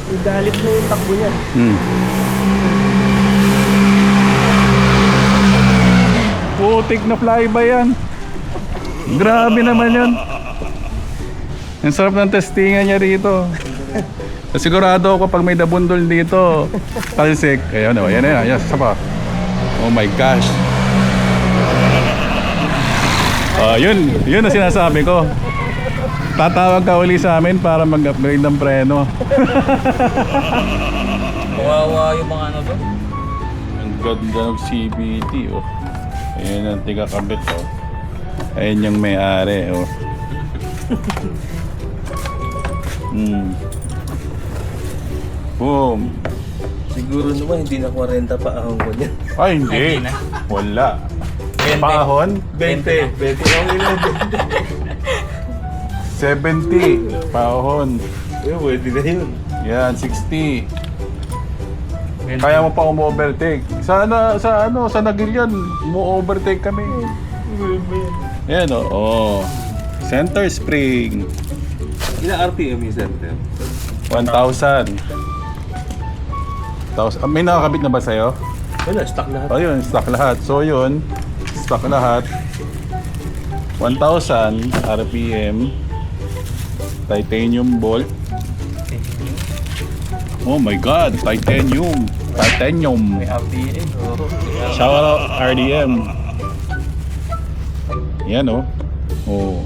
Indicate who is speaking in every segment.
Speaker 1: Igalit mo yung takbo niya.
Speaker 2: Putik na flyby yan. Grabe naman yan. Ang sarap ng testingan niya rito. Sigurado ako pag may nabundol dito, talsik. Ayan o, ayan na yan. Yes, sapa. Oh my gosh. Yun ang sinasabi ko. Tatawag ka uli sa amin para mag-upgrade ng preno.
Speaker 3: Kawawa yung mga ano doon.
Speaker 2: Ang ganda ng CVT oh. Ayan ang tiga-kabit oh. Ayan yung may-ari oh. Boom.
Speaker 1: Siguro naman hindi na 40 pa ahong ko niya.
Speaker 2: Ay hindi. Wala.
Speaker 3: 20.
Speaker 2: Pahon?
Speaker 1: 20. 20 lang nila.
Speaker 2: 70. Pahon.
Speaker 1: Pwede na yun.
Speaker 2: Yan, 60. Kaya mo pa umu-overtake. Sa Nagilian, umu-overtake kami. Yan o. Oh. Center spring.
Speaker 1: Ilang RPM yung center?
Speaker 2: 1,000. May nakakabit na ba sa'yo?
Speaker 1: Wala, stock lahat.
Speaker 2: Oh yun, stock lahat. So yun, stock lahat. 1,000 RPM. Titanium bolt. Oh my God, titanium. Titanium.
Speaker 3: May RPA.
Speaker 2: Shout out RDM. Yan oh. Oh.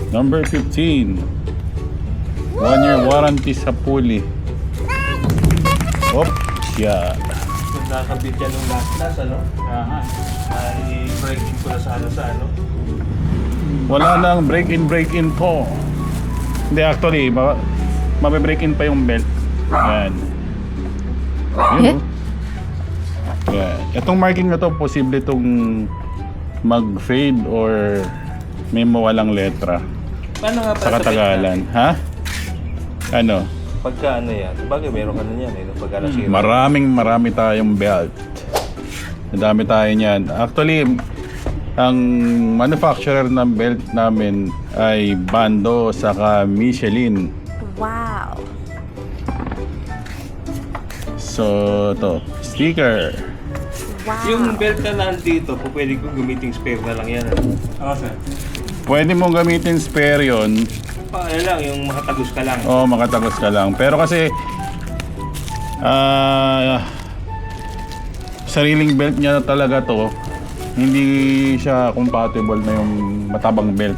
Speaker 2: Number 15. 1-year warranty sa pulley. Op, yeah.
Speaker 1: Nakakabit yan ng last, ano? I-breaking ko na sa ano.
Speaker 2: Wala nang break-in po. Hindi, actually, mabe-break in pa yung belt. Yan. Yun, oh. Yan. Itong marking na to, posible itong mag-fade or may mawalang letra
Speaker 1: Paano nga
Speaker 2: sa katagalan. Ha? Ano?
Speaker 1: Pagka ano yan, bagay meron ka na yan eh, pagka nasira.
Speaker 2: Marami tayong belt. Madami tayo niyan. Actually, ang manufacturer ng belt namin ay Bando saka Michelin.
Speaker 4: Wow.
Speaker 2: So, to sticker.
Speaker 4: Wow.
Speaker 1: Yung belt na nandito, pwede kong gamitin spare na lang yan. Oo, sir.
Speaker 2: Pwede mong gamitin spare yun.
Speaker 1: Ano lang, yung makatagos ka lang.
Speaker 2: Oo, makatagos ka lang. Pero kasi sariling belt niya talaga to. Hindi siya compatible na yung matabang belt.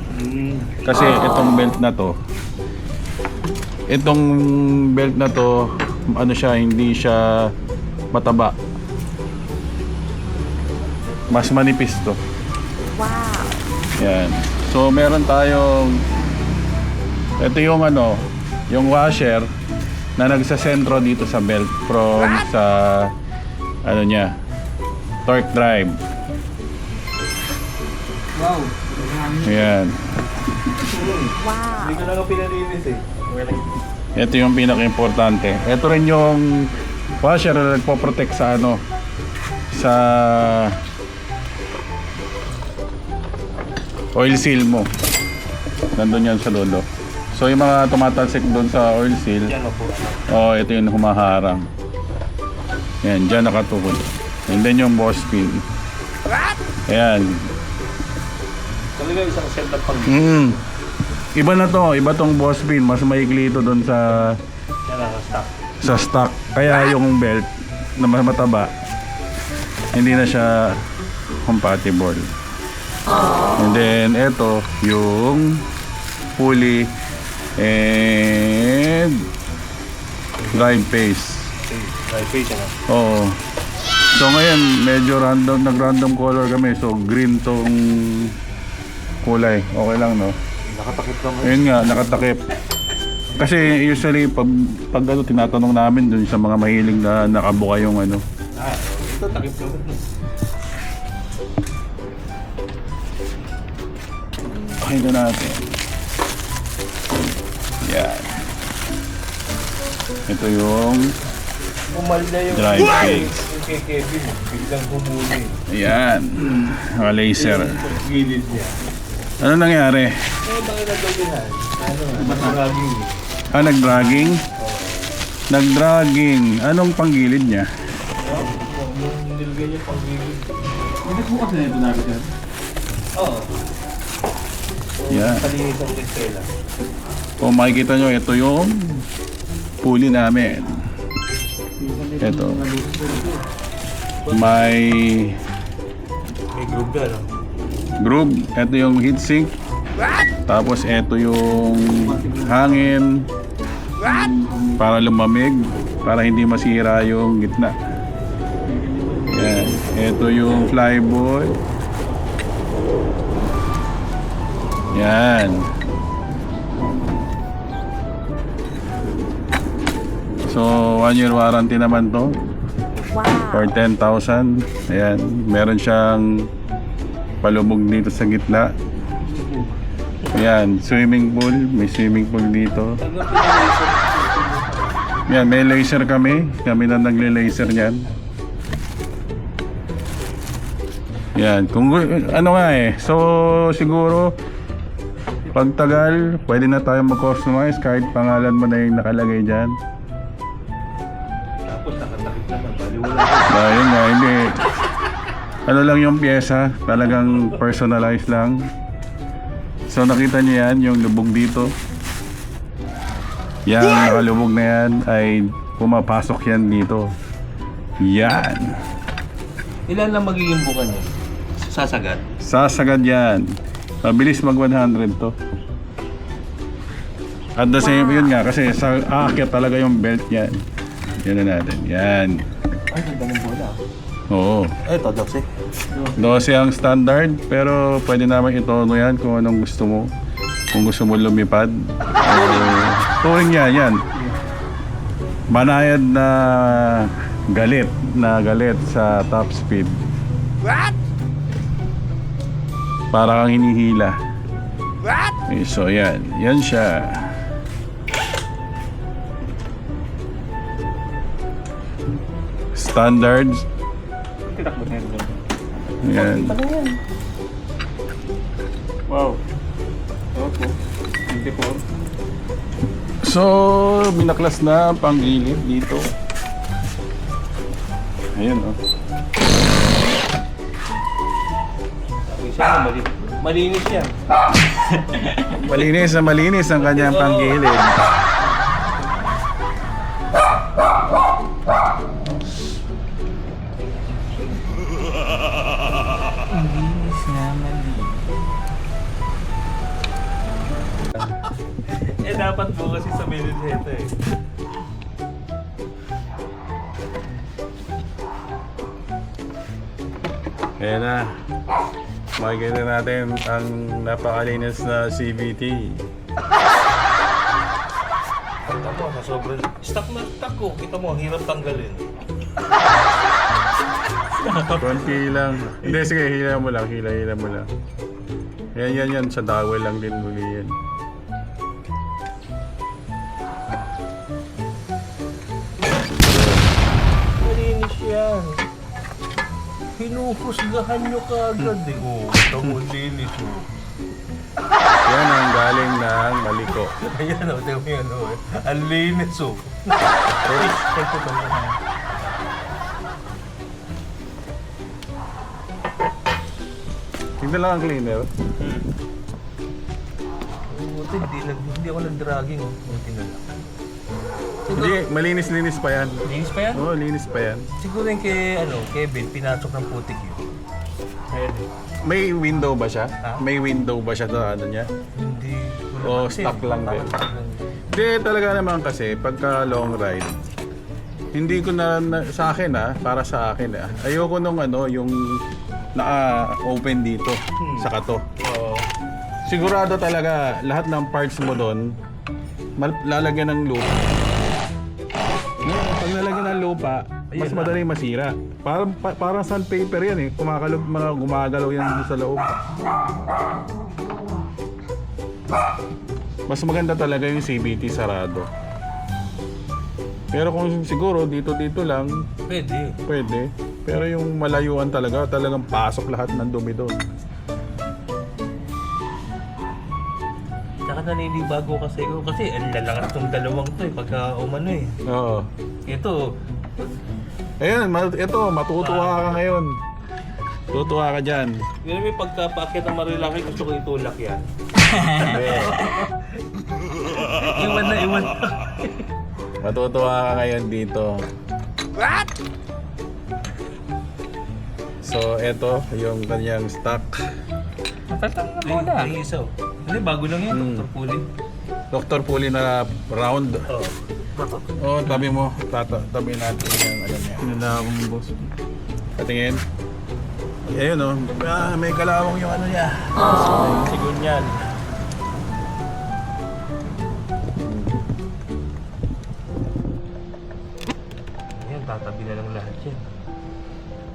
Speaker 2: Kasi itong belt na to, ano siya, hindi siya mataba. Mas manipis to.
Speaker 4: Wow.
Speaker 2: Yan. So meron tayong ito yung ano, yung washer na nagsasentro dito sa belt from sa ano niya, torque drive.
Speaker 1: Wow.
Speaker 2: Ayan.
Speaker 4: Wow.
Speaker 1: Hindi ko lang ang pinalinis eh.
Speaker 2: Ito yung pinaka-importante. Ito rin yung washer na nagpo-protect sa ano, sa oil seal mo. Nandun yan sa lolo. So yung mga tumatalsik doon sa oil seal,
Speaker 1: Yan o po.
Speaker 2: oh, ito yung humaharang. Yan, dyan nakatuhod. And then yung boss pin. Ayan.
Speaker 1: Talaga isang set up pang
Speaker 2: Iba na to, iba tong boss pin. Mas maikli ito doon sa
Speaker 1: yan ang stock.
Speaker 2: stock. Kaya yung belt na mas mataba, hindi na siya compatible. And then ito yung pulley and drive face.
Speaker 1: Right face yan.
Speaker 2: Oo. So ngayon medyo nag-random color kami. So green tong kulay. Okay lang, no?
Speaker 1: Nakatakip naman.
Speaker 2: Ayun nga, nakatakip. Kasi usually pag ano, tinatanong namin dun sa mga mahilig na nakabuka yung ano.
Speaker 1: Ito takip naman.
Speaker 2: Okay na natin. Yan. Ito yung
Speaker 1: Umalda yung
Speaker 2: drive face.
Speaker 1: yung kay Kevin. Biglang humuli.
Speaker 2: Ayan. Mga laser.
Speaker 1: Gilid niya.
Speaker 2: Ano nangyari?
Speaker 1: Eh, bakit nagawin na? Ano? Mataraging
Speaker 2: Ah, nag-dragging? Nag-dragging. Anong panggilid niya?
Speaker 1: Yung nilagay niya pang gigil.
Speaker 2: Hindi po kasi na ito namin yan.
Speaker 1: Oo.
Speaker 2: Yeah.
Speaker 1: Kalinis ang tela.
Speaker 2: Kung makikita nyo, ito yung pulley namin. Ito. May
Speaker 1: May group ka, no?
Speaker 2: groove. Ito yung heatsink. Tapos ito yung hangin. Para lumamig. Para hindi masira yung gitna. Yan. Ito yung flyboy. Yan. So, 1 year warranty naman to. For
Speaker 4: Wow.
Speaker 2: 10,000. Ayan. Meron siyang palubog dito sa gitna. Ayan. Swimming pool. May swimming pool dito. Ayan. May laser kami. Kami na nagle-laser niyan. Yan. Kung ano nga eh. So, siguro pagtagal, pwede na tayo mag-customize kahit pangalan mo na yung nakalagay dyan.
Speaker 1: Tapos nakatakip na lang. Baliwala.
Speaker 2: Dahil nga, hindi. Ano lang yung pyesa, talagang personalized lang. So nakita niyo yan, yung lubog dito. Yan, nakalubog na yan ay pumapasok yan dito. Yan.
Speaker 1: Ilan lang magiging buka niya? Sasagad.
Speaker 2: Sasagad yan. Mabilis mag 100 to. At the same, yun nga, kasi sa aakyat talaga yung belt yan. Yan na natin. Yan.
Speaker 1: Ay, ganda ng bola.
Speaker 2: Oo.
Speaker 1: Ito, Doxy.
Speaker 2: 12 ang standard, pero pwede naman itono yan kung anong gusto mo. Kung gusto mo lumipad. Touring yan, yan. Banayad na galit sa top speed. What? Para kang hinihila. What? Okay, so yan. Yan siya. Standards.
Speaker 1: Tinakbo na yun.
Speaker 2: Yan.
Speaker 1: Wow. Opo. 24.
Speaker 2: So, binaklas na ang panggilid dito. Ayan, oh.
Speaker 1: Sabi siya, malinis yan.
Speaker 2: Malinis na malinis ang kanyang panggilid.
Speaker 1: Eh, dapat po kasi sa Benedetta eh.
Speaker 2: Ayan na. Makikita natin ang napakalinis na CVT.
Speaker 1: Kita mo, sa sobrang... Stuck na stuck ko. Kita mo, hirap tanggalin.
Speaker 2: Konti lang. Hindi, sige, hila mo lang. Hila mo lang. Yan. Sa dowel lang din muli yan.
Speaker 1: Malinis yan. Hinuhusgahan nyo kaagad eh. Oh, ito mo linis oh.
Speaker 2: Yan ang galing ng Maliko.
Speaker 1: Ayan oh, tingnan mo yan oh. Ang linis oh.
Speaker 2: Tignan lang ang cleaner.
Speaker 1: Buti, hindi ako nag-dragging oh. Buti na lang.
Speaker 2: Hindi, malinis-linis pa yan.
Speaker 1: Linis pa yan?
Speaker 2: Oo, linis pa yan.
Speaker 1: Siguro yung kay Kevin, pinasok ng putik yun. Ayan eh.
Speaker 2: May window ba siya?
Speaker 1: Ha?
Speaker 2: May window ba siya sa ano niya?
Speaker 1: Hindi.
Speaker 2: O stock lang din? Hindi, talaga naman kasi pagka long ride, hindi ko sa akin para sa akin ayoko nung yung naka-open dito sa kato.
Speaker 1: Oo.
Speaker 2: Sigurado talaga lahat ng parts mo doon lalagyan ng lupa. Pag nalagyan ng lupa, mas madali masira. Parang sandpaper yan eh. Gumagalaw yan sa loob. Mas maganda talaga yung CVT sarado. Pero kung siguro dito lang, pwede. Pero yung malayuan talagang pasok lahat ng dumi doon.
Speaker 1: Tsaka naninibago kasi ako. Kasi ang lalakas tong dalawang to eh. Pagka umano eh.
Speaker 2: Oo.
Speaker 1: Ito,
Speaker 2: Ayun, ito, matutuwa ka ngayon. Tutuwa ka dyan.
Speaker 1: yun may pagka-paakit ng marilaki, gusto ko itulak yan. Iwan na, iwan na.
Speaker 2: Matutuwa ka ngayon dito. So, ito, yung kanyang stock.
Speaker 3: Matatang na muna.
Speaker 1: Ay, isa. Hindi, bago lang yan, Dr. Puli.
Speaker 2: Dr. Puli na round.
Speaker 1: Oh.
Speaker 2: Oh, tabi mo. Tabi natin yung ano niya.
Speaker 3: Nalawang boss.
Speaker 2: Patingin. Ayun oh. May kalawang yung ano niya.
Speaker 1: Sigun yan. Ayan, tatabi na lang lahat yan.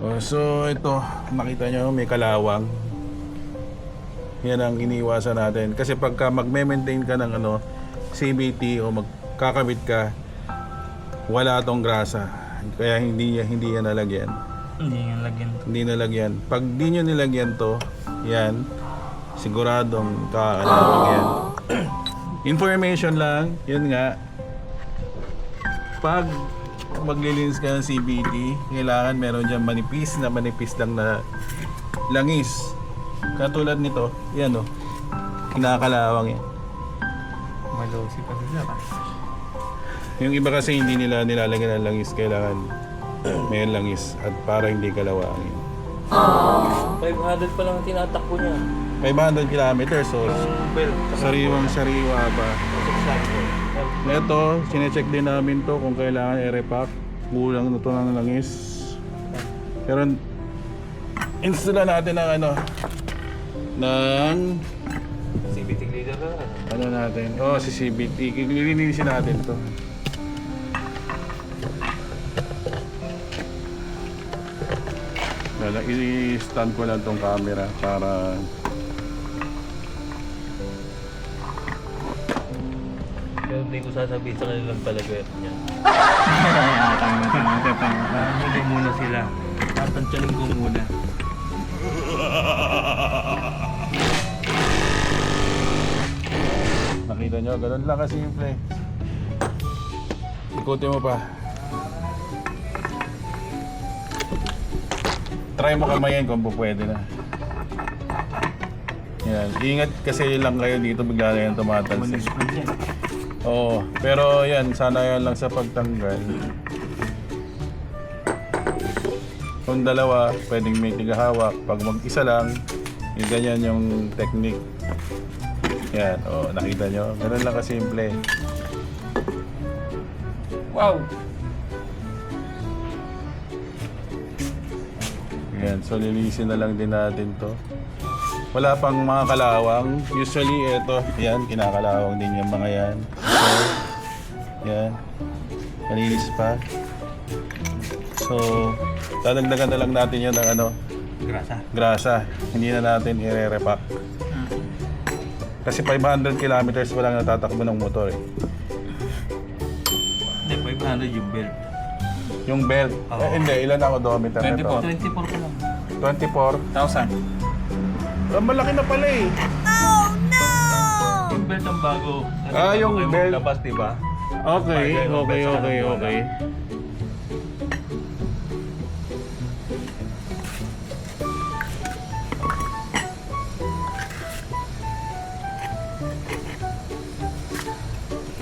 Speaker 2: Oh, so ito, nakita nyo may kalawang. Yan ang iniwasan natin. Kasi pagka magme-maintain ka ng ano, CBT o magkakabit ka, wala tong grasa. Kaya hindi yan nalagyan.
Speaker 3: Hindi nga lagyan.
Speaker 2: Hindi nalagyan. Pag di nyo nilagyan to, yan, siguradong kakalawang yan. Information lang, yun nga. Pag maglilinis ka ng CBT, kailangan meron dyan manipis lang na langis. Katulad nito, yan o. Kinakalawang yan.
Speaker 3: Malosi pa sila.
Speaker 2: Yung iba kasi hindi nila nilalagyan ng langis, kailangan may langis at para hindi kalawangin.
Speaker 1: 500 pa lang ang tinatakbo niya.
Speaker 2: 500 kilometers, so
Speaker 1: Yung belt.
Speaker 2: sariwang-sariwa pa. Ito, sinecheck din namin to kung kailangan i-repack. Kulang na to ng langis. Pero install natin ng ano, ng
Speaker 1: CBT leader na.
Speaker 2: ano natin. Oh, si CBT. Lilinisin natin to. I-stand ko lang tong camera para
Speaker 1: Pero hindi ko sasabihin sa kanilang palagayat niya. Hindi muna sila. Tatansyanin ko muna.
Speaker 2: nakita nyo, ganun lang kasimple. Ikutin mo pa. Try mo kamayin kung pwede na. Yan. Ingat kasi lang kayo dito, bigla na yan tumatalsik. Oo, pero yan, sana yan lang sa pagtanggal. Kung dalawa, pwedeng may tigahawak. Pag mag-isa lang, yung ganyan yung technique. Yan, nakita nyo? Ganun lang kasimple.
Speaker 3: Wow!
Speaker 2: Yan, so lilisin na lang din natin to. Wala pang mga kalawang. Usually, ito, yan, kinakalawang din yung mga yan. So, yan. Nalilis pa. So, dadagdagan na lang natin yun ng ano, grasa. Hindi na natin i-repack. Kasi 500 kilometers pa lang natatakbo ng motor eh.
Speaker 1: Hindi, 500 yung belt.
Speaker 2: Yung belt,
Speaker 1: Oo.
Speaker 2: hindi, ilan ang odometer nito?
Speaker 1: 24 pa lang.
Speaker 2: 24.
Speaker 3: 1,000.
Speaker 2: Malaki na pala eh.
Speaker 1: Yung belt ang bago. Kasi
Speaker 2: Ah,
Speaker 1: bago
Speaker 2: yung
Speaker 1: kayo
Speaker 2: belt.
Speaker 1: maglabas, di ba?
Speaker 2: Okay.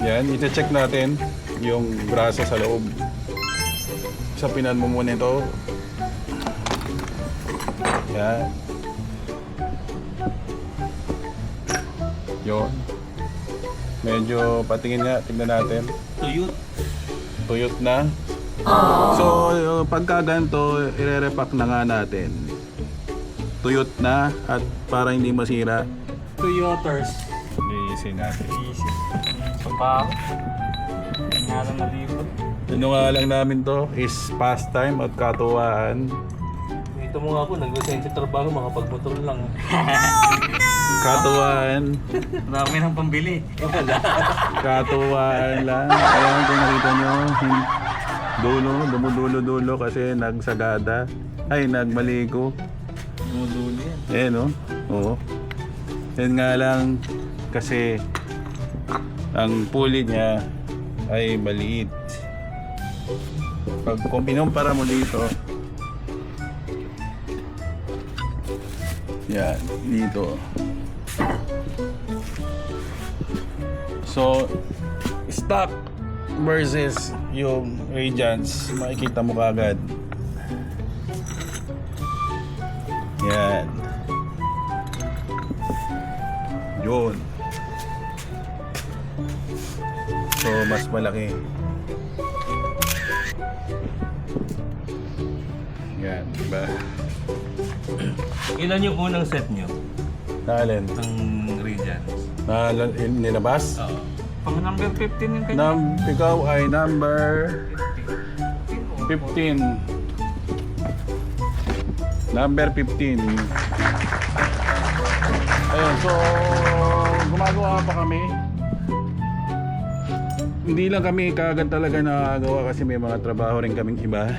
Speaker 2: Yan, iti-check natin yung grasa sa loob. Sapinan mo muna ito. Yan. Yun. Medyo patingin nga, tignan natin.
Speaker 1: Tuyot.
Speaker 2: Tuyot na. So, pagka ganito, i-repack na nga natin. Tuyot na at para hindi masira,
Speaker 3: Toyotas.
Speaker 2: lilisin natin.
Speaker 3: Easy. Sabaw. Ngalan na libot.
Speaker 2: Ano nga lang namin to is pastime at katuwaan.
Speaker 1: Ito mo nga ako, nag-resign sa trabaho, makapagmotor lang.
Speaker 2: Katuwaan.
Speaker 3: Marami ng pambili.
Speaker 2: Katuwaan lang. Ayan kung nakita nyo, dumudulo kasi nagsagada. Ay, nagmaligo.
Speaker 3: Dulo yan.
Speaker 2: Eh no? Oo. Yan nga lang kasi ang pulley niya ay maliit. Kung pinumpara mo dito, yan, dito. So, stock versus yung Radiance, makikita mo kagad. Yan. Yun. So, mas malaki. Yan, diba?
Speaker 1: Ilan yung unang set nyo
Speaker 2: Naalin?
Speaker 1: ng Radiance?
Speaker 2: Nilabas?
Speaker 1: Oo.
Speaker 3: Pang number 15 yung kanya.
Speaker 2: Ikaw ay number 15. Number 15. Ayun, so gumagawa pa kami. Hindi lang kami kaagad talaga nakagawa kasi may mga trabaho rin kaming iba.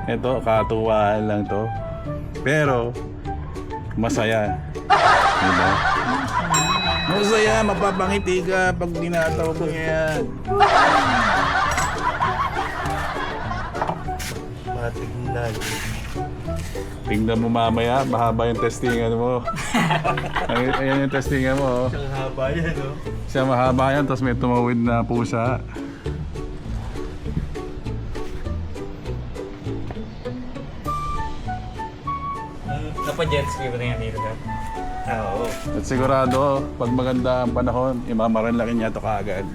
Speaker 2: Ito, katuwaan lang to. Pero, masaya. Diba? Masaya, mapapangiti ka pag dinataw mo yan.
Speaker 1: Matignan.
Speaker 2: Tingnan mo mamaya, mahaba yung testingan mo. Ayan yung testingan mo. Oh.
Speaker 1: Ang haba yan, no?
Speaker 2: Siya mahaba yan, tapos may tumawid na pusa.
Speaker 3: Napa-jet ski ba na yan dito?
Speaker 1: Oo.
Speaker 2: At sigurado, pag maganda ang panahon, imamaran laki niya ito kaagad.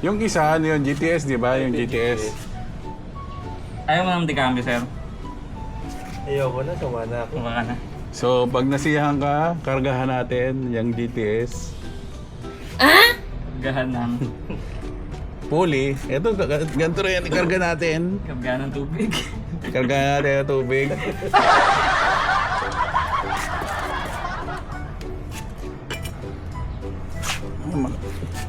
Speaker 2: Yung isa, ano yung GTS, di ba? Yung GTS.
Speaker 3: Ayaw mo naman di cambio, sir.
Speaker 1: Ayoko na, sumana ako.
Speaker 3: Kumaka na.
Speaker 2: So, pag nasiyahan ka, kargahan natin yung GTS.
Speaker 3: Gahan ng
Speaker 2: Pulley. Ito, ganito rin, ikarga natin.
Speaker 3: kabgahan ng tubig.
Speaker 2: Kargahan natin yung tubig.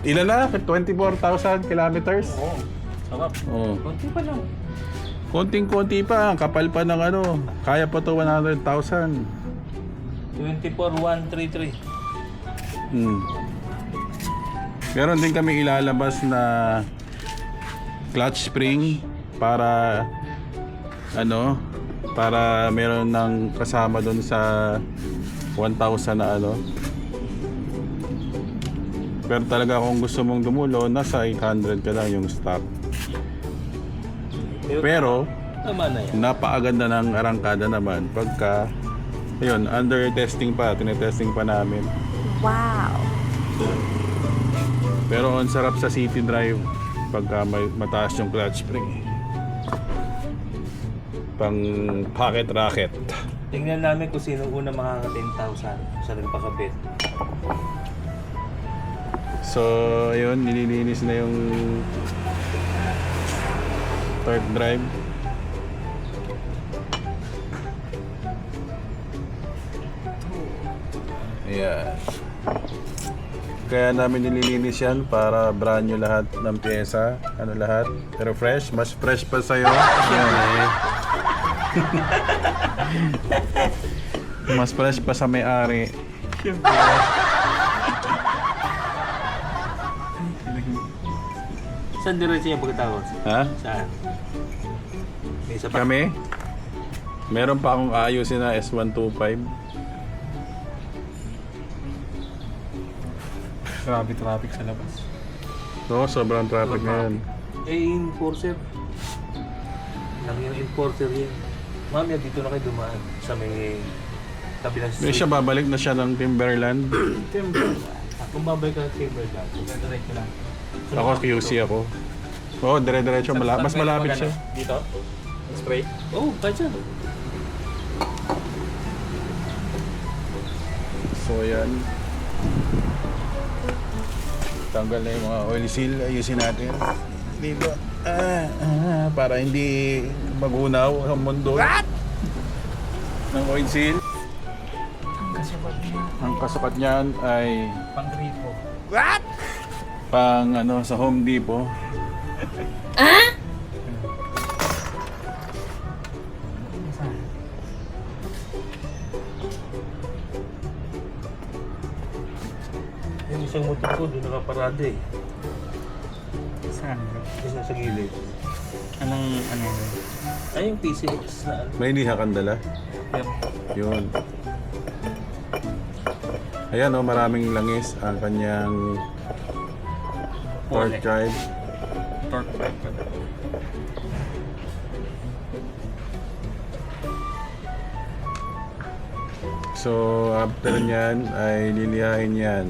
Speaker 2: Ilan na? 24,000 kilometers?
Speaker 3: Oo. Sarap.
Speaker 2: Oo.
Speaker 3: Konti pa lang.
Speaker 2: Konting-konti pa, kapal pa ng ano. Kaya pa to 100,000.
Speaker 1: 24,133.
Speaker 2: Meron din kami ilalabas na clutch spring para ano, para meron ng kasama doon sa 1,000 na ano. Pero talaga kung gusto mong dumulo, nasa 800 ka lang yung stock. Pero
Speaker 1: Tama na yan.
Speaker 2: napakaganda ng arangkada naman pagka ayun, under testing pa, tinetesting pa namin.
Speaker 4: Wow.
Speaker 2: Pero ang sarap sa city drive pagka may mataas yung clutch spring. Pang pocket rocket.
Speaker 1: Tingnan namin kung sino una makaka-10,000 sa nagpakabit.
Speaker 2: So, ayun, nililinis na yung third drive. Ayan. Kaya namin nililinis yan para brand new lahat ng pyesa. Ano lahat? Pero fresh. Mas fresh pa sa'yo. Yan eh. Mas fresh pa sa may-ari.
Speaker 1: Saan diretso yung pagkatapos?
Speaker 2: Ha?
Speaker 1: Saan? May isa pa.
Speaker 2: Kami? Meron pa akong ayusin na S125.
Speaker 3: Grabe traffic sa labas.
Speaker 2: No, sobrang traffic ngayon.
Speaker 1: Enforcer. Lang yung enforcer yan. Mami, dito na kayo dumaan sa may kabilang
Speaker 2: May siya babalik na siya ng Timberland.
Speaker 1: Kung babay ka ng Timberland, diretso lang.
Speaker 2: Ako QC ako. Oo, dire-diretso. Mas malapit siya.
Speaker 3: Dito? Spray?
Speaker 1: Oh, kahit siya.
Speaker 2: So yan. Tanggal na yung mga oil seal. Ayusin natin. Dito. Para hindi magunaw ang mundo. Ng oil seal. Ang kasukat niyan ay
Speaker 3: Pang-gripo.
Speaker 2: pang ano sa Home Depot.
Speaker 1: kasi yung motor ko doon nakaparada eh.
Speaker 3: Saan?
Speaker 1: Kasi sa gilid.
Speaker 3: Anong ano yun?
Speaker 1: Ay, yung PCX na ano.
Speaker 2: May hindi kang dala.
Speaker 3: Yep.
Speaker 2: Yun. Ayan o, maraming langis ang kanyang torque drive.
Speaker 3: Torque bike pa.
Speaker 2: So, after nyan ay lilihain yan.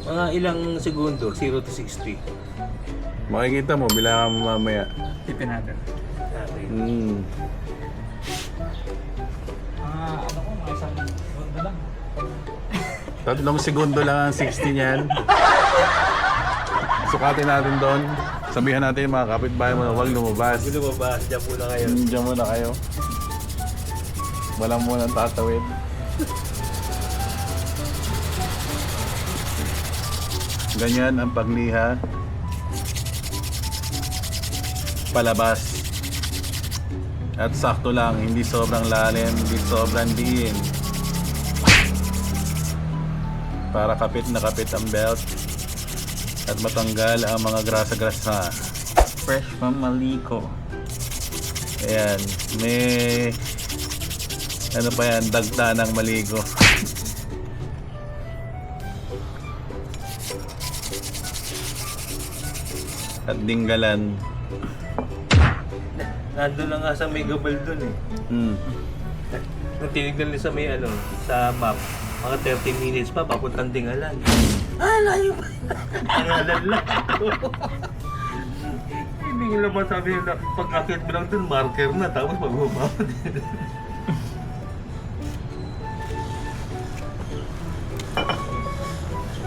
Speaker 1: Mga ilang segundo, 0 to 60.
Speaker 2: Makikita mo, bilangan mo mamaya.
Speaker 3: Tipin natin.
Speaker 1: Okay.
Speaker 3: Ano ko, mga isang segundo lang.
Speaker 2: 3 segundo lang ang 60 niyan. Sukatin natin doon. Sabihan natin yung mga kapitbahay mo na huwag lumabas.
Speaker 1: Hindi ba? Diyan muna kayo.
Speaker 2: Diyan muna kayo. Walang munang tatawid. Ganyan ang pagliha. Palabas. At sakto lang, hindi sobrang lalim, hindi sobrang diin. Para kapit na kapit ang belt at matanggal ang mga grasa-grasa.
Speaker 3: Fresh from Maliko.
Speaker 2: Ayan, may ano pa yan, dagta ng maligo. At dinggalan.
Speaker 1: Nandun lang nga sa may gabal dun eh. Nung tinignan nila sa may ano, sa map, mga 30 minutes pa, papuntang Dingalan. Layo pa. Dingalan lang. Hindi nila masabi na pag-akit mo lang dun, marker na, tapos magbaba.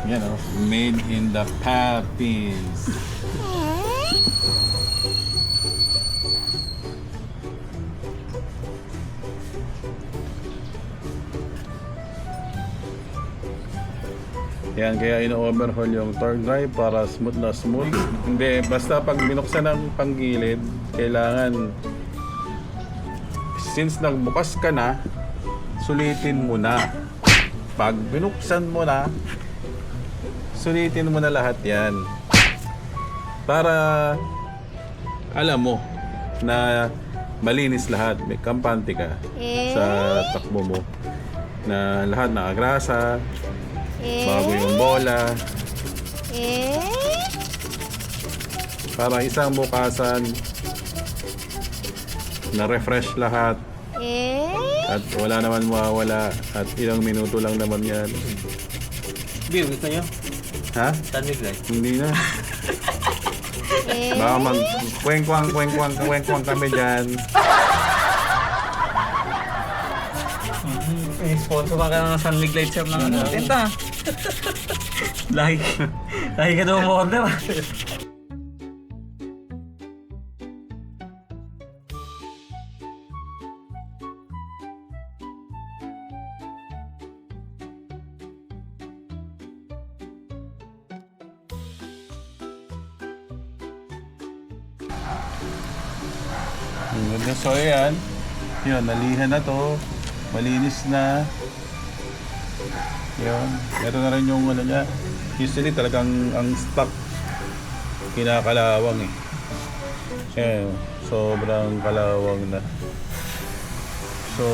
Speaker 2: Yan o, made in the Philippines. Yan, kaya ino-overhaul yung torque drive para smooth na smooth. Hindi, basta pag binuksan ng panggilid, kailangan, since nagbukas ka na, sulitin mo na. Pag binuksan mo na, sulitin mo na lahat yan. Para alam mo na malinis lahat. May kampante ka sa takbo mo. Na lahat nakagrasa, bago yung bola. Para isang bukasan, na-refresh lahat. At wala naman mawawala. At ilang minuto lang naman yan.
Speaker 1: Beer, gusto nyo?
Speaker 2: Ha?
Speaker 1: Tanig lang.
Speaker 2: Hindi na. Baka mag-kweng-kwang kami dyan.
Speaker 3: Sponsor pa ka ng Sunlig Light Shop ng ano. Tenta. Lagi ka daw mo-order.
Speaker 2: So yan. Yun, nalihan na to. Malinis na. Yun. Ito na rin yung ano niya. Usually talagang ang stock kinakalawang eh. Ayan, sobrang kalawang na. So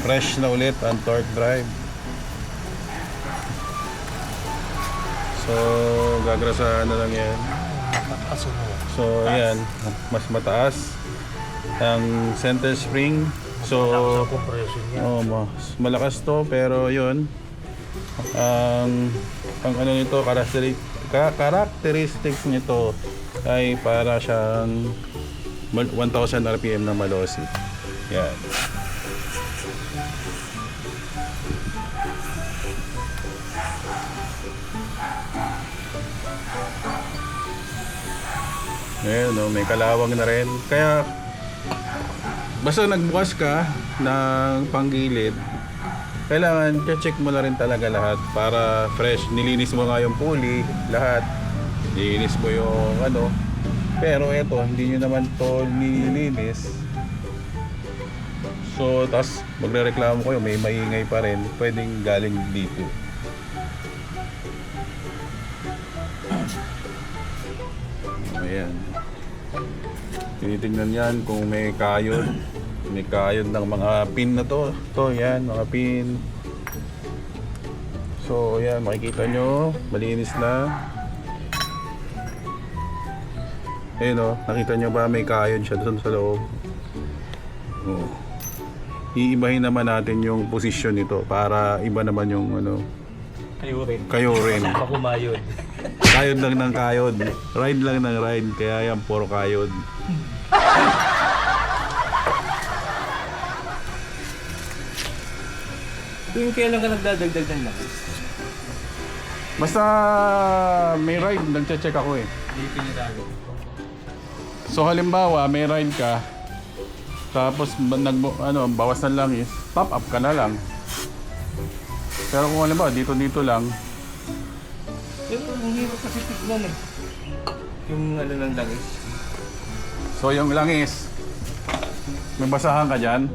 Speaker 2: fresh na ulit ang torque drive. So gagrasahan na lang yan. So ayan, mas mataas ang center spring. So
Speaker 1: Compression niya.
Speaker 2: mas malakas to, pero yun ang ano nito, characteristics nito ay para siyang 1000 RPM na Malossi. Yan. Ayan, no, may kalawang na rin. Kaya basta nagbukas ka ng panggilid, kailangan check mo na rin talaga lahat para fresh. Nilinis mo nga yung pulley, lahat. Nilinis mo yung ano. Pero eto, hindi nyo naman to nilinis. So, tas magrereklamo kayo, may maingay pa rin, pwedeng galing dito. Ayan. Tinitingnan yan kung may kayod. May kayod ng mga pin na to. Ito, yan, mga pin. So, ayan, makikita nyo, malinis na. Ayun o, nakita nyo ba may kayod siya doon sa loob. Oh. Iibahin naman natin yung posisyon nito para iba naman yung ano.
Speaker 1: Kayo rin.
Speaker 2: Kayo rin.
Speaker 1: Pakumayod.
Speaker 2: Kayod lang ng kayod. Ride lang ng ride. Kaya yan, puro kayod.
Speaker 1: Tuwing kailan ka nagdadagdag ng langis?
Speaker 2: Basta may ride, nagche-check ako eh.
Speaker 1: Hindi pinirago.
Speaker 2: So halimbawa, may ride ka, tapos bawas ng langis, top up ka na lang. Pero kung halimbawa, dito lang,
Speaker 1: Pero ang hirap kasi tignan eh. Yung ano ng langis.
Speaker 2: so yung langis, may basahan ka dyan.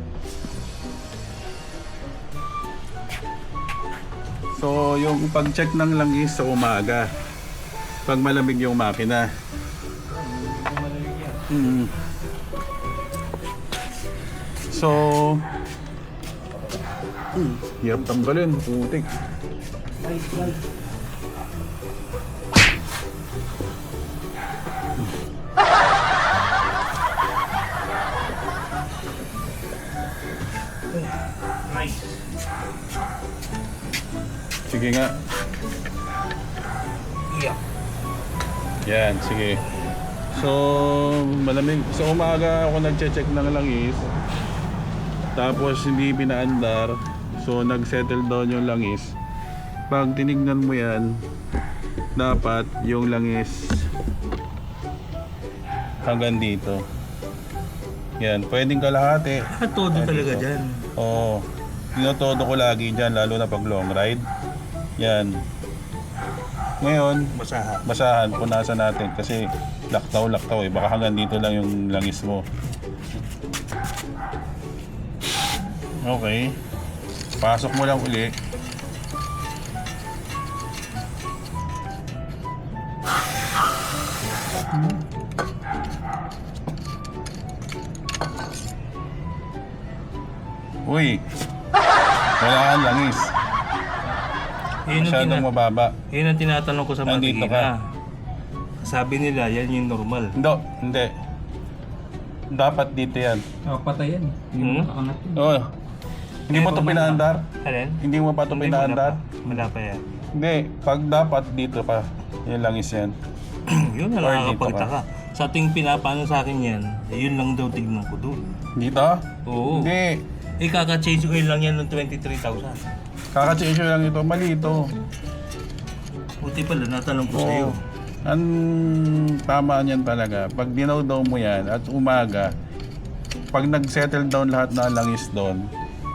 Speaker 2: So yung pag-check ng langis sa umaga, pag malamig yung makina. So, hirap tanggalin, putik.
Speaker 1: Nice.
Speaker 2: Sige nga.
Speaker 1: Yeah.
Speaker 2: Yan, sige. So, malamig. Sa umaga ako nagche-check ng langis. Tapos hindi pinaandar. So, nag-settle down yung langis. Pag tinignan mo yan, dapat yung langis hanggang dito. Yan, pwedeng kalahati.
Speaker 1: Todo talaga dyan.
Speaker 2: Oo. Tinotodo ko lagi dyan, lalo na pag long ride. Yan. Ngayon, basahan, punasan natin kasi laktaw eh. Baka hanggang dito lang yung langis mo. Okay. Pasok mo lang uli. Uy! Wala kang langis. Masyadong mababa.
Speaker 1: Yun ang tinatanong ko sa mga
Speaker 2: Nandito
Speaker 1: tigina. Sabi nila, yan yung normal.
Speaker 2: Hindi. Dapat dito yan.
Speaker 3: Patay yan. Yung nakakangat yun.
Speaker 2: Oh. Hindi mo ito pinaandar?
Speaker 1: Alin?
Speaker 2: Hindi mo pa ito
Speaker 1: Hindi,
Speaker 2: pinaandar?
Speaker 1: Wala pa yan.
Speaker 2: Hindi. Pag dapat dito pa. Yung langis yan.
Speaker 1: Yun na
Speaker 2: Or
Speaker 1: nakakapagtaka. Sa ating pinapano sa akin yan, yun lang daw tignan ko doon.
Speaker 2: Dito?
Speaker 1: Oo.
Speaker 2: Hindi.
Speaker 1: Kaka-change oil lang yan ng 23,000.
Speaker 2: Kaka-change lang ito. Mali ito.
Speaker 1: Buti pala, natanong ko sa'yo.
Speaker 2: Ang tama niyan talaga. Pag dinaw-daw mo yan at umaga, pag nag-settle down lahat na langis doon,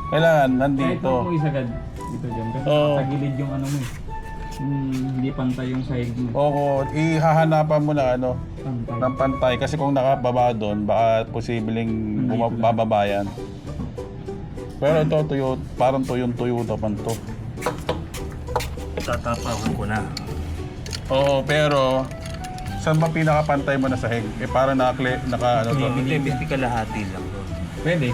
Speaker 2: kailangan
Speaker 3: Kahit
Speaker 2: nandito.
Speaker 3: mo isagad dito dyan. Kasi
Speaker 2: Oo.
Speaker 3: tagilid yung ano mo eh. Hindi pantay yung side mo.
Speaker 2: Oo, ihahanapan mo na ano,
Speaker 3: Pantay.
Speaker 2: ng pantay. Kasi kung nakababa doon, baka posibleng bababa yan. Pero ito, parang tuyong-tuyo naman to.
Speaker 1: Tatapakan ko na.
Speaker 2: Oo, pero saan ba pinakapantay mo na sahig? Parang naka ano to?
Speaker 1: Hindi kalahati lang doon.
Speaker 3: Pwede.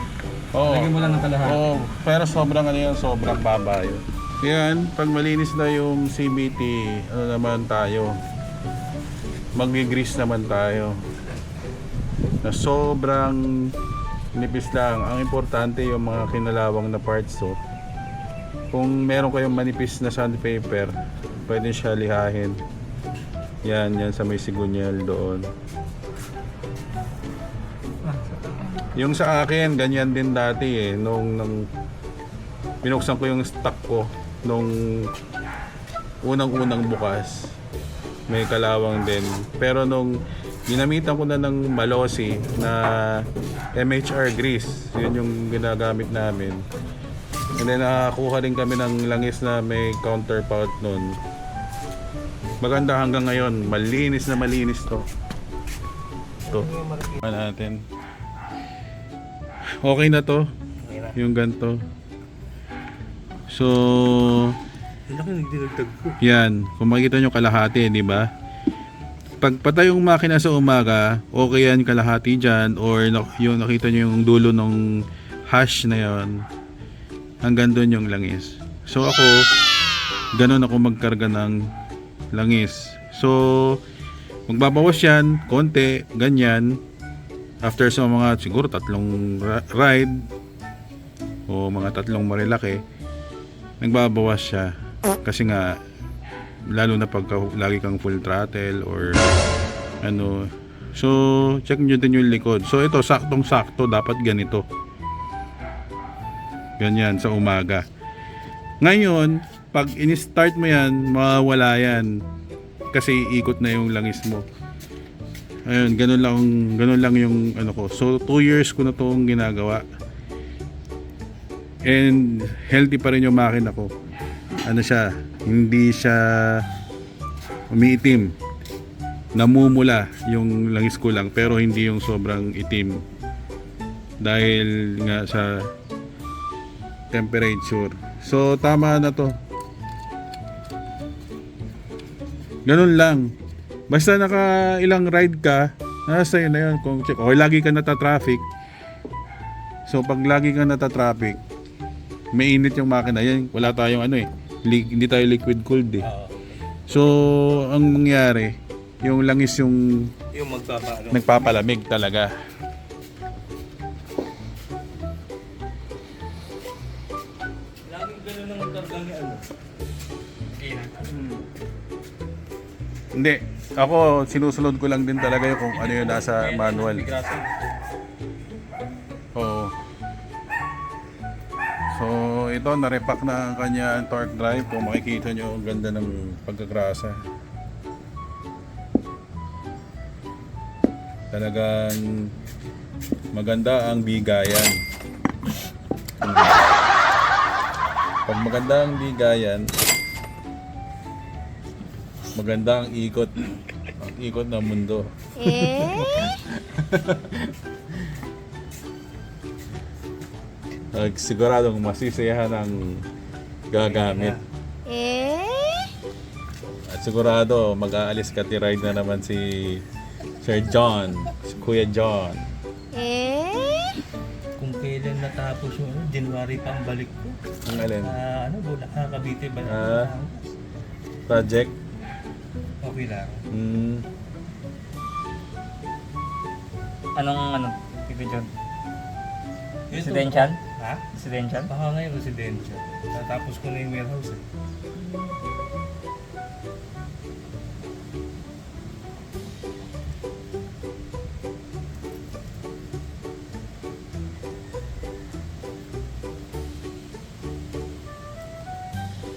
Speaker 2: Oo.
Speaker 3: Lagyan mo lang ng kalahati.
Speaker 2: Oo, pero sobrang ano yan, sobrang baba yun. Yan, pag malinis na yung CVT, ano naman tayo? Mag-grease naman tayo. Na sobrang nipis lang. Ang importante yung mga kinalawang na parts. So, kung meron kayong manipis na sandpaper, pwede siya lihahin. Yan sa may sigunyal doon. Yung sa akin, ganyan din dati eh. Nung binuksan ko yung stock ko, nung unang-unang bukas, may kalawang din. Pero nung ginamitan ko na ng Malossi na MHR grease, yun yung ginagamit namin. And then nakakuha din kami ng langis na may counterpart nun. Maganda hanggang ngayon, malinis na malinis to. Ito. Natin. Okay na to.
Speaker 1: Okay na.
Speaker 2: yung ganto. So,
Speaker 1: Ang laki ng dinagdag ko.
Speaker 2: yan, kung makikita nyo kalahati, di ba? Pag patay yung makina sa umaga, okay yan kalahati dyan, or yung nakita nyo yung dulo ng hash na yon, hanggang doon yung langis. So ako, ganun ako magkarga ng langis. So, magbabawas yan, konti, ganyan. After sa mga siguro 3 ride, o mga 3 marilaki, nagbabawas siya. Kasi nga, lalo na pagka lagi kang full throttle or ano. So check nyo din yung likod. So ito saktong sakto, dapat ganito, ganyan sa umaga. Ngayon pag in-start mo yan, mawawala yan kasi ikot na yung langis mo. Ayun, ganun lang yung ano ko. So 2 years ko na tong ginagawa and healthy pa rin yung makina ko. Ano siya, hindi siya umiitim, namumula yung langis ko lang, pero hindi yung sobrang itim dahil nga sa temperature. So tama na to, ganun lang. Basta naka ilang ride ka, nasa yun na yun. Kung check, okay, lagi ka nata-traffic. So pag lagi ka nata-traffic, mainit yung makina yan, wala tayong ano hindi tayo liquid cooled eh. So ang mangyari, yung langis yung nagpapalamig talaga.
Speaker 1: Laging gano'n ang karga ni ano.
Speaker 2: Hindi, ako sinusunod ko lang din talaga yung kung ano yung nasa manual. Oo. So ito, na-repack na ang kanya torque drive. Kung makikita nyo, ang ganda ng pagkagrasa. Talagang maganda ang bigayan. Pag maganda ang bigayan, maganda ang ikot. Ang ikot ng mundo. Siguradong masisiyahan ang gagamit. At sigurado mag-aalis ka ride na naman si Sir John, si Kuya John.
Speaker 1: Kung kailan natapos yung January pa ang balik ko.
Speaker 2: Ang alin?
Speaker 1: Bulacan, Cavite ba?
Speaker 2: Project?
Speaker 1: Okay lang.
Speaker 3: Anong Tito John? Residential?
Speaker 1: Ha?
Speaker 3: Residential?
Speaker 1: Baka ngayon residential. Natapos ko na yung warehouse eh.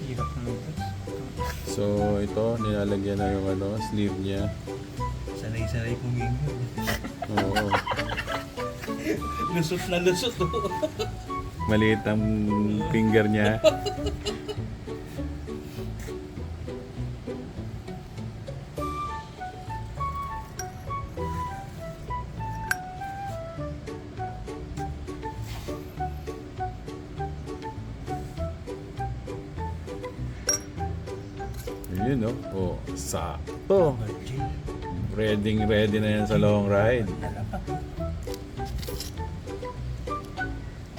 Speaker 3: Hirap na ito.
Speaker 2: So ito, nilalagyan na yung sleeve niya.
Speaker 1: Sanay-sanay pumingo.
Speaker 2: Oo.
Speaker 1: Lusot na lusot oh.
Speaker 2: Maliit ang finger niya. Yun no? Oh, sakto. Ready na yan sa long ride.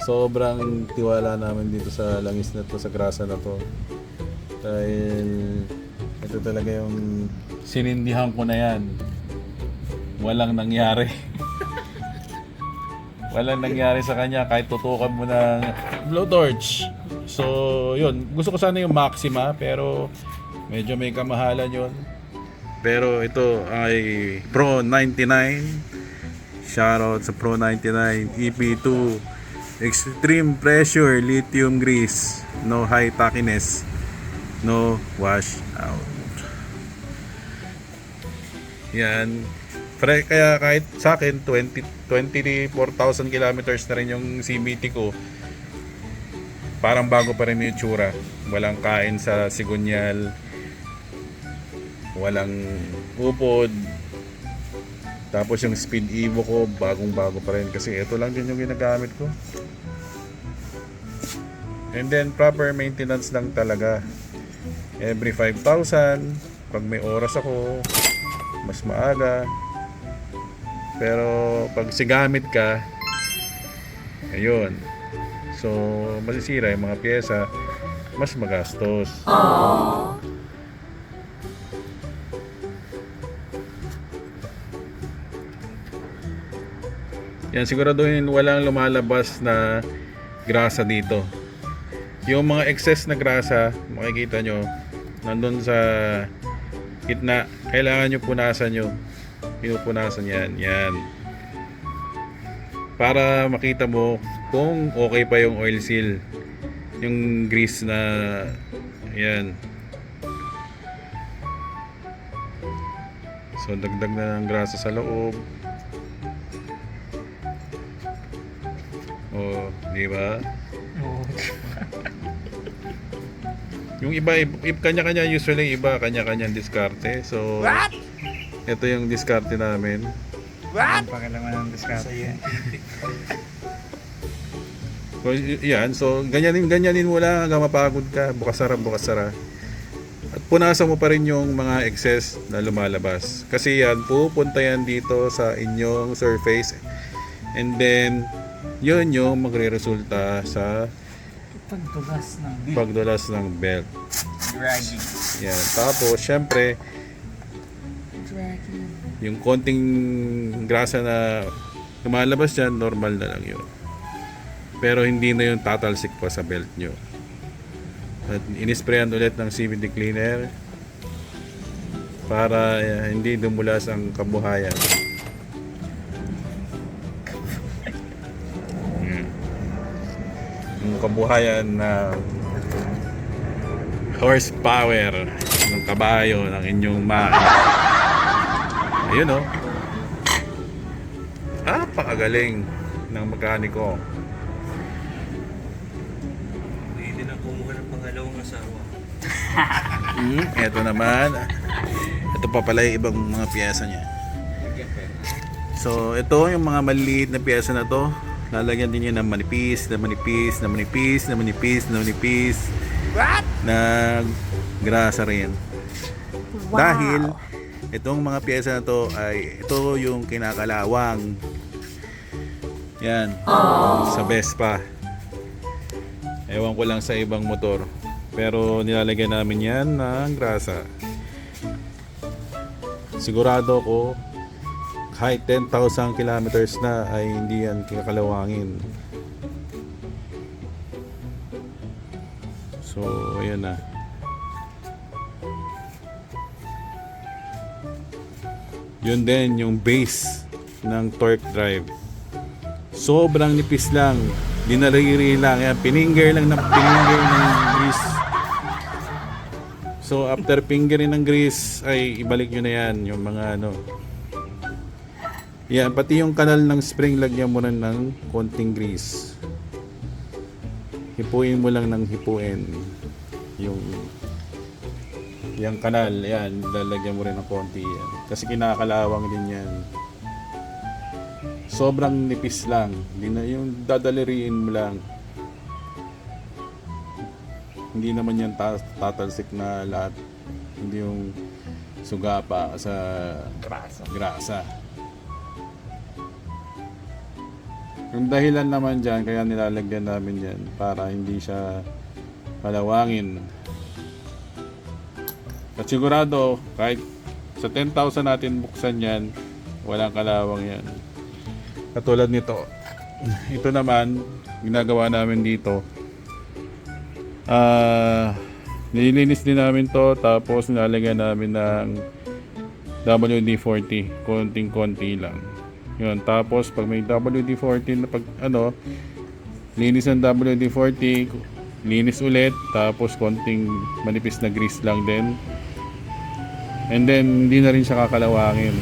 Speaker 2: Sobrang tiwala namin dito sa langis na to, sa grasa na to. Dahil ito talaga yung sinindihan ko na yan. Walang nangyari. Walang nangyari sa kanya kahit tutukan mo ng blowtorch. So yun, gusto ko sana yung Maxima pero medyo may kamahalan yun. Pero ito ay Pro 99. Shoutout sa Pro 99 EP2. Extreme pressure lithium grease, no high tackiness, no wash out. Yan. Kaya kahit sa akin 24,000 kilometers na rin yung CVT ko, parang bago pa rin yung itsura. Walang kain sa sigunyal, walang upod. Tapos yung speed evo ko bagong bago pa rin kasi ito lang din yung ginagamit ko. And then proper maintenance lang talaga. Every 5,000, pag may oras ako, mas maaga. Pero pag sigamit ka, ayun. So, masisira yung mga pyesa, mas magastos. Yan, siguraduhin walang lumalabas na grasa dito. Yung mga excess na grasa, makikita nyo, nandun sa gitna, kailangan nyo punasan nyo. Pinupunasan yan, yan. Para makita mo kung okay pa yung oil seal. Yung grease na, yan. So, dagdag na ng grasa sa loob. Oh, di ba?
Speaker 3: Oo.
Speaker 2: Yung iba, kanya-kanya usually iba, kanya-kanya diskarte. So, ito yung diskarte namin.
Speaker 3: Ang pakilaman ng diskarte.
Speaker 2: So, yan. So, ganyanin mo lang hanggang mapagod ka. Bukas sara. At punasan mo pa rin yung mga excess na lumalabas. Kasi yan, pupunta yan dito sa inyong surface. And then, yun yung magre-resulta sa pagdulas ng belt.
Speaker 3: Dragging.
Speaker 2: Yan. Tapos, syempre, yung konting grasa na lumalabas dyan, normal na lang yun. Pero hindi na yung tatalsik pa sa belt nyo. At inisprayan ulit ng CVD cleaner para hindi dumulas ang kabuhayan. Yung kabuhayan na horsepower ng kabayo ng inyong makina. Ayun o. Napakagaling ng mekaniko.
Speaker 1: Hindi na kumuha ng pangalawang asawa.
Speaker 2: Eto naman. Ito pa pala yung ibang mga piyesa niya. So, ito yung mga maliliit na piyesa na to. Lalagyan din niya ng manipis na grasa rin.
Speaker 4: Wow.
Speaker 2: Dahil itong mga piyesa na to ay ito yung kinakalawang. Yan. Sa Vespa. Ewan ko lang sa ibang motor. Pero nilalagyan namin yan ng grasa. Sigurado ko kahit 10,000 kilometers na ay hindi yan kakalawangin. So, ayan na. Yun din yung base ng torque drive. Sobrang nipis lang. Dinariri lang. Yan, pininger lang ng grease. So, after fingering ng grease, ay ibalik nyo na yan. Yung mga ano. Yan, pati yung kanal ng spring, lagyan mo na ng konting grease. Hipuin mo lang ng hipuin. Yung kanal, yan, lalagyan mo rin ng konti yan. Kasi kinakalawang din yan. Sobrang nipis lang. Hindi na yung dadaliriin mo lang. Hindi naman yan tatalsik na lahat. Hindi yung suga pa sa grasa. Yung dahilan naman dyan, kaya nilalagyan namin yan para hindi siya kalawangin. At sigurado, kahit sa 10,000 natin buksan yan, walang kalawang yan. Katulad nito. Ito naman, ginagawa namin dito. Nililinis din namin to, tapos nilalagyan namin ng WD-40. Konting-konti lang. Yun, tapos pag may WD-40 na linis ng WD-40, linis ulit, tapos konting manipis na grease lang din. And then hindi na rin siya kakalawangin.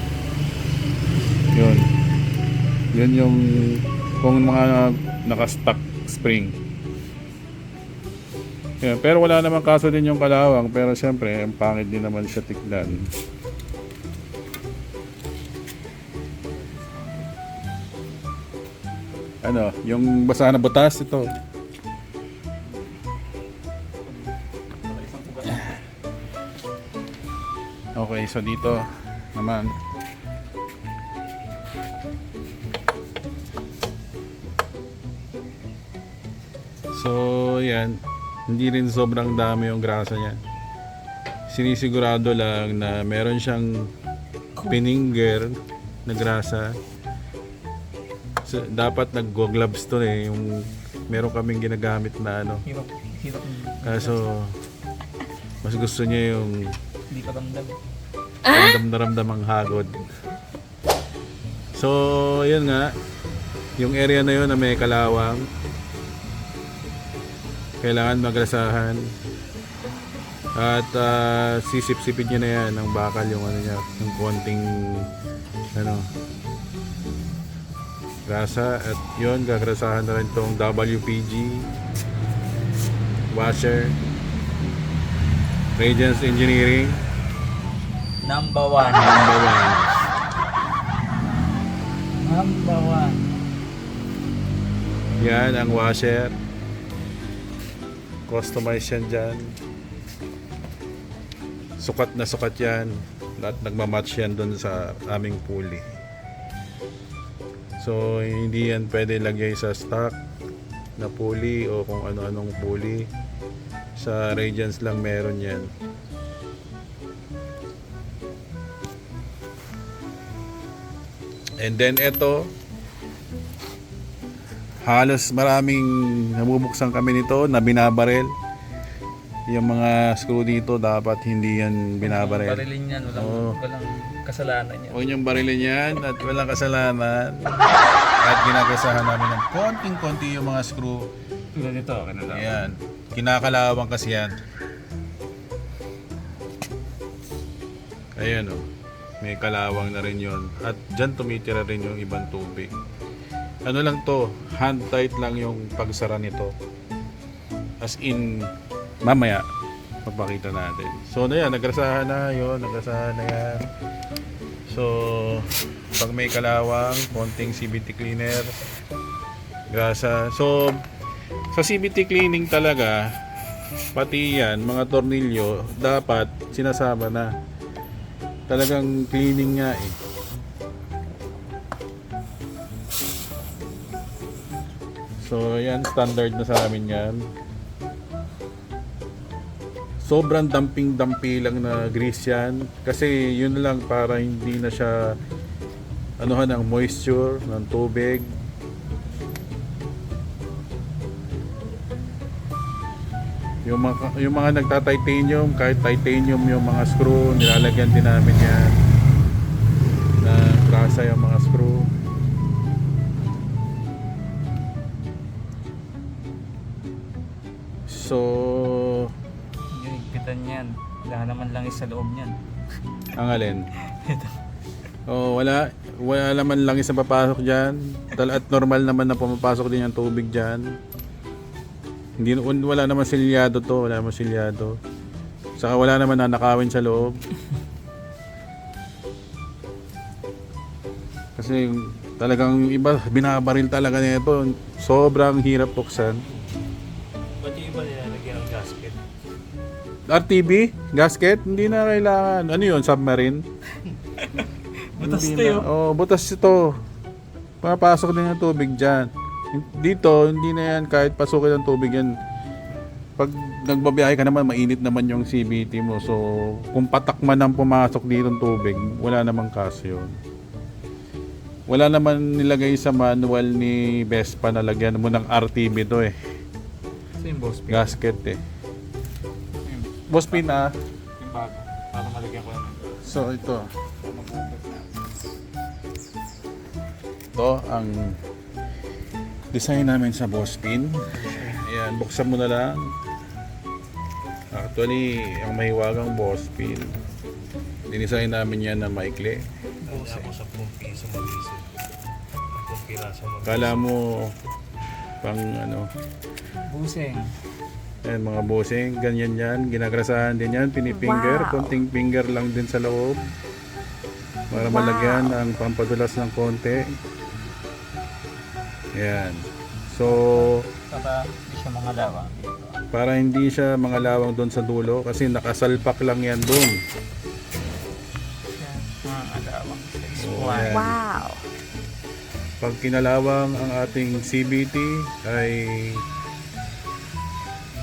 Speaker 2: Yun. Yun yung kung mga naka-stock spring. Yun, pero wala namang kaso din yung kalawang, pero syempre, ang pangit din naman siya tignan. Yung basa na butas ito. Okay, so dito naman. So, yan. Hindi rin sobrang dami yung grasa niya. Sinisigurado lang na meron siyang pininger na grasa. So, dapat nag-gloves to eh. Yung meron kaming ginagamit na ano.
Speaker 3: Hirap.
Speaker 2: Kaso, mas gusto niya yung
Speaker 3: Hindi ka ramdam.
Speaker 2: ramdam na ramdam ang hagod. So, yun nga. Yung area na yun na may kalawang. Kailangan magrasahan. At sisip-sipin niya na yan ng bakal yung ano niya, yung konting ano grasa. At yun, gagrasahan na rin tong WPG washer. Radiance Engineering
Speaker 3: Number 1.
Speaker 2: number 1.
Speaker 3: Number 1.
Speaker 2: Yan ang washer. Customize yan dyan. Sukat na sukat yan. Lahat nagmamatch yan dun sa aming pulley. So hindi yan pwede lagay sa stock na pulley o kung ano-anong pulley. Sa Radiance lang meron yan. And then ito, halos maraming namubuksan kami nito na binabarel. Yung mga screw dito dapat hindi yan binabarel.
Speaker 3: Barilin yan.
Speaker 2: Oo.
Speaker 3: Walang kasalanan yan.
Speaker 2: Huwag niyong barilin yan at walang kasalanan. At ginagasahan namin ng konting-konti yung mga screw.
Speaker 3: Tulad nito, kanila.
Speaker 2: Ayan. Kinakalawang kasi yan. Ayan o. May kalawang na rin yon. At dyan tumitira rin yung ibang tubig. Ano lang to, hand tight lang yung pagsara nito. As in, mamaya, papakita natin. So na yan, nagrasahan na yun, nagrasahan na yan. So, pag may kalawang, konting CVT cleaner, grasa. So, sa CVT cleaning talaga, pati yan, mga tornilyo, dapat sinasama na. Talagang cleaning nga eh. So, yan, standard na sa amin yan. Sobrang damping-dampi lang na grease yan. Kasi yun lang para hindi na siya anuhan ng moisture, ng tubig. Yung mga nagta-titanium, kahit titanium yung mga screw, nilalagyan din namin yan. Na grasa yung mga screw. So,
Speaker 3: Yung higpitan yan. Wala naman lang sa loob niyan.
Speaker 2: ang alin? Oh, wala naman lang isang papasok diyan. At normal naman na pumapasok din yung tubig diyan. Wala naman silyado to, wala naman silyado. Saka wala naman nanakawin sa loob. Kasi talagang yung iba binabaril talaga nito. Sobrang hirap buksan.
Speaker 1: Ba't yung iba nilalagyan ng gasket?
Speaker 2: RTB, gasket, hindi na kailangan. Ano 'yun, submarine?
Speaker 3: Butas
Speaker 2: Hindi
Speaker 3: to
Speaker 2: na.
Speaker 3: yun.
Speaker 2: Oh, butas ito. Papasok din ang tubig dyan. Dito, hindi na yan kahit pasukin ng tubig yan. Pag nagbabiyahe ka naman, mainit naman yung CVT mo. So, kung patak man ang pumasok dito ng tubig, wala namang kaso yun. Wala naman nilagay sa manual ni Vespa na lagyan mo ng RTB to eh.
Speaker 3: Ito yung boss pin.
Speaker 2: Gasket eh. Boss pin ah.
Speaker 3: Yung bago. Para malagyan ko naman.
Speaker 2: So, ito. Ito ang design namin sa boss pin. Ayan, buksan mo na lang. Actually, ang mahiwagang boss pin. Dinisign namin yan na maikli.
Speaker 1: Kala ko sa 10 piso mag-isip. 10 piraso mag-isip.
Speaker 2: Kala mo pang ano,
Speaker 3: Buseng.
Speaker 2: ayan mga bossing, ganyan yan. Ginagrasahan din yan, pinifinger.
Speaker 4: Wow.
Speaker 2: Konting finger lang din sa loob. Para
Speaker 4: Wow.
Speaker 2: malagyan ang pampadulas ng konti. Ayan. So,
Speaker 3: Para hindi siya mga lawang dito.
Speaker 2: para hindi siya mga lawang doon sa dulo kasi nakasalpak lang yan doon. Ayan.
Speaker 4: Wow.
Speaker 2: Pag kinalawang ang ating CVT ay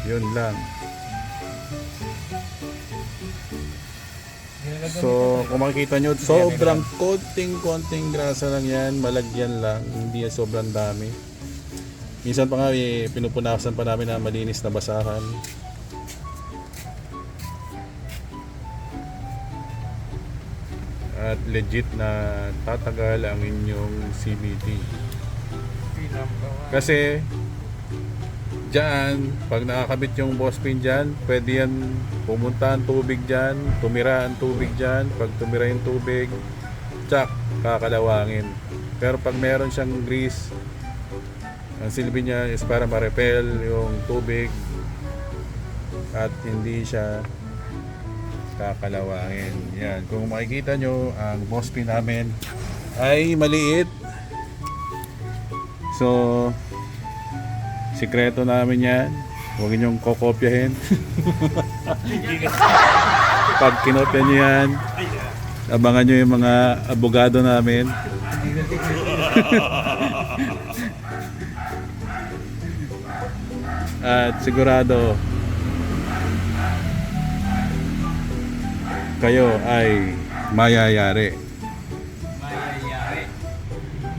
Speaker 2: yun lang. So kung makikita nyo, sobrang konting grasa lang yan, malagyan lang, hindi yan sobrang dami. Minsan pa nga pinupunasan pa namin na malinis na basahan. At legit na tatagal ang inyong CVT. Kasi dyan, pag nakakabit yung boss pin dyan, pwede yan pumunta ang tubig dyan, tumira ang tubig dyan. Pag tumira yung tubig, tsak, kakalawangin. Pero pag meron siyang grease, ang silbi niya is para ma-repel yung tubig at hindi siya kakalawangin. Yan, kung makikita nyo, ang boss pin namin ay maliit. So sikreto namin yan, huwag niyong kokopyahin. Pag kinopya nyo yan, abangan nyo yung mga abogado namin. At sigurado kayo ay mayayari.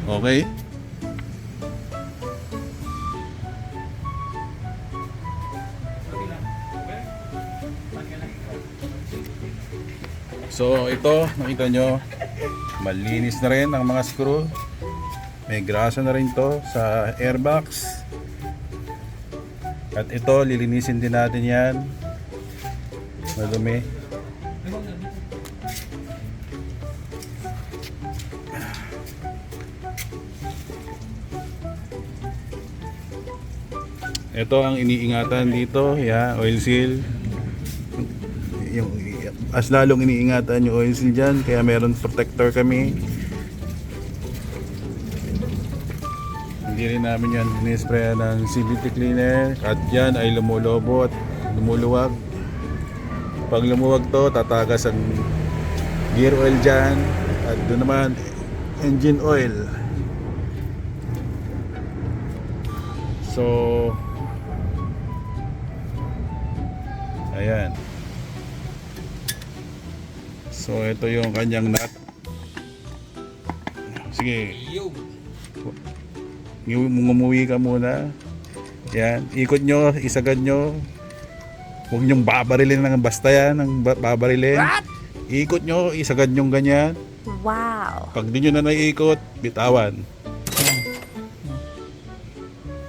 Speaker 2: Okay? So ito, nakita nyo, malinis na rin ang mga screw. May grasa na rin to sa airbox. At ito, lilinisin din natin yan. Madumi. Ito ang iniingatan dito, yeah, oil seal. Yung as lalong iniingatan yung oil seal dyan, kaya meron protector kami. Hindi rin namin yan dinispray ng CVT cleaner at yan ay lumulobo at lumuluwag. Pag lumuwag to, tatagas ang gear oil dyan at doon naman engine oil. So ayan. So ito yung kanyang nut. Sige. Ngumuwi ka muna. Yan, ikot nyo, isagad nyo. Huwag nyong babarilin ng basta yan, ng babarilin. Ikot nyo, isagad nyo ganyan.
Speaker 4: Wow.
Speaker 2: Pag di nyo na naiikot, bitawan.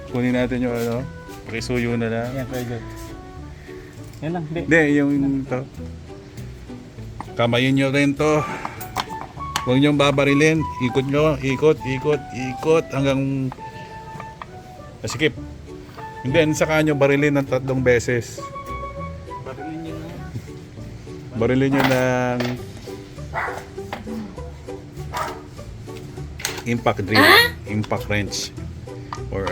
Speaker 2: Kunin natin yung ano, pakisuyo na lang.
Speaker 3: Yan, very good. Yan lang, hindi.
Speaker 2: Hindi, yung to. Kamayin nyo rin to. Huwag nyong babarilin. Ikot nyo, ikot hanggang masikip. And then, saka nyo barilin ng 3 beses. Barilin nyo ng impact drill, impact wrench. Or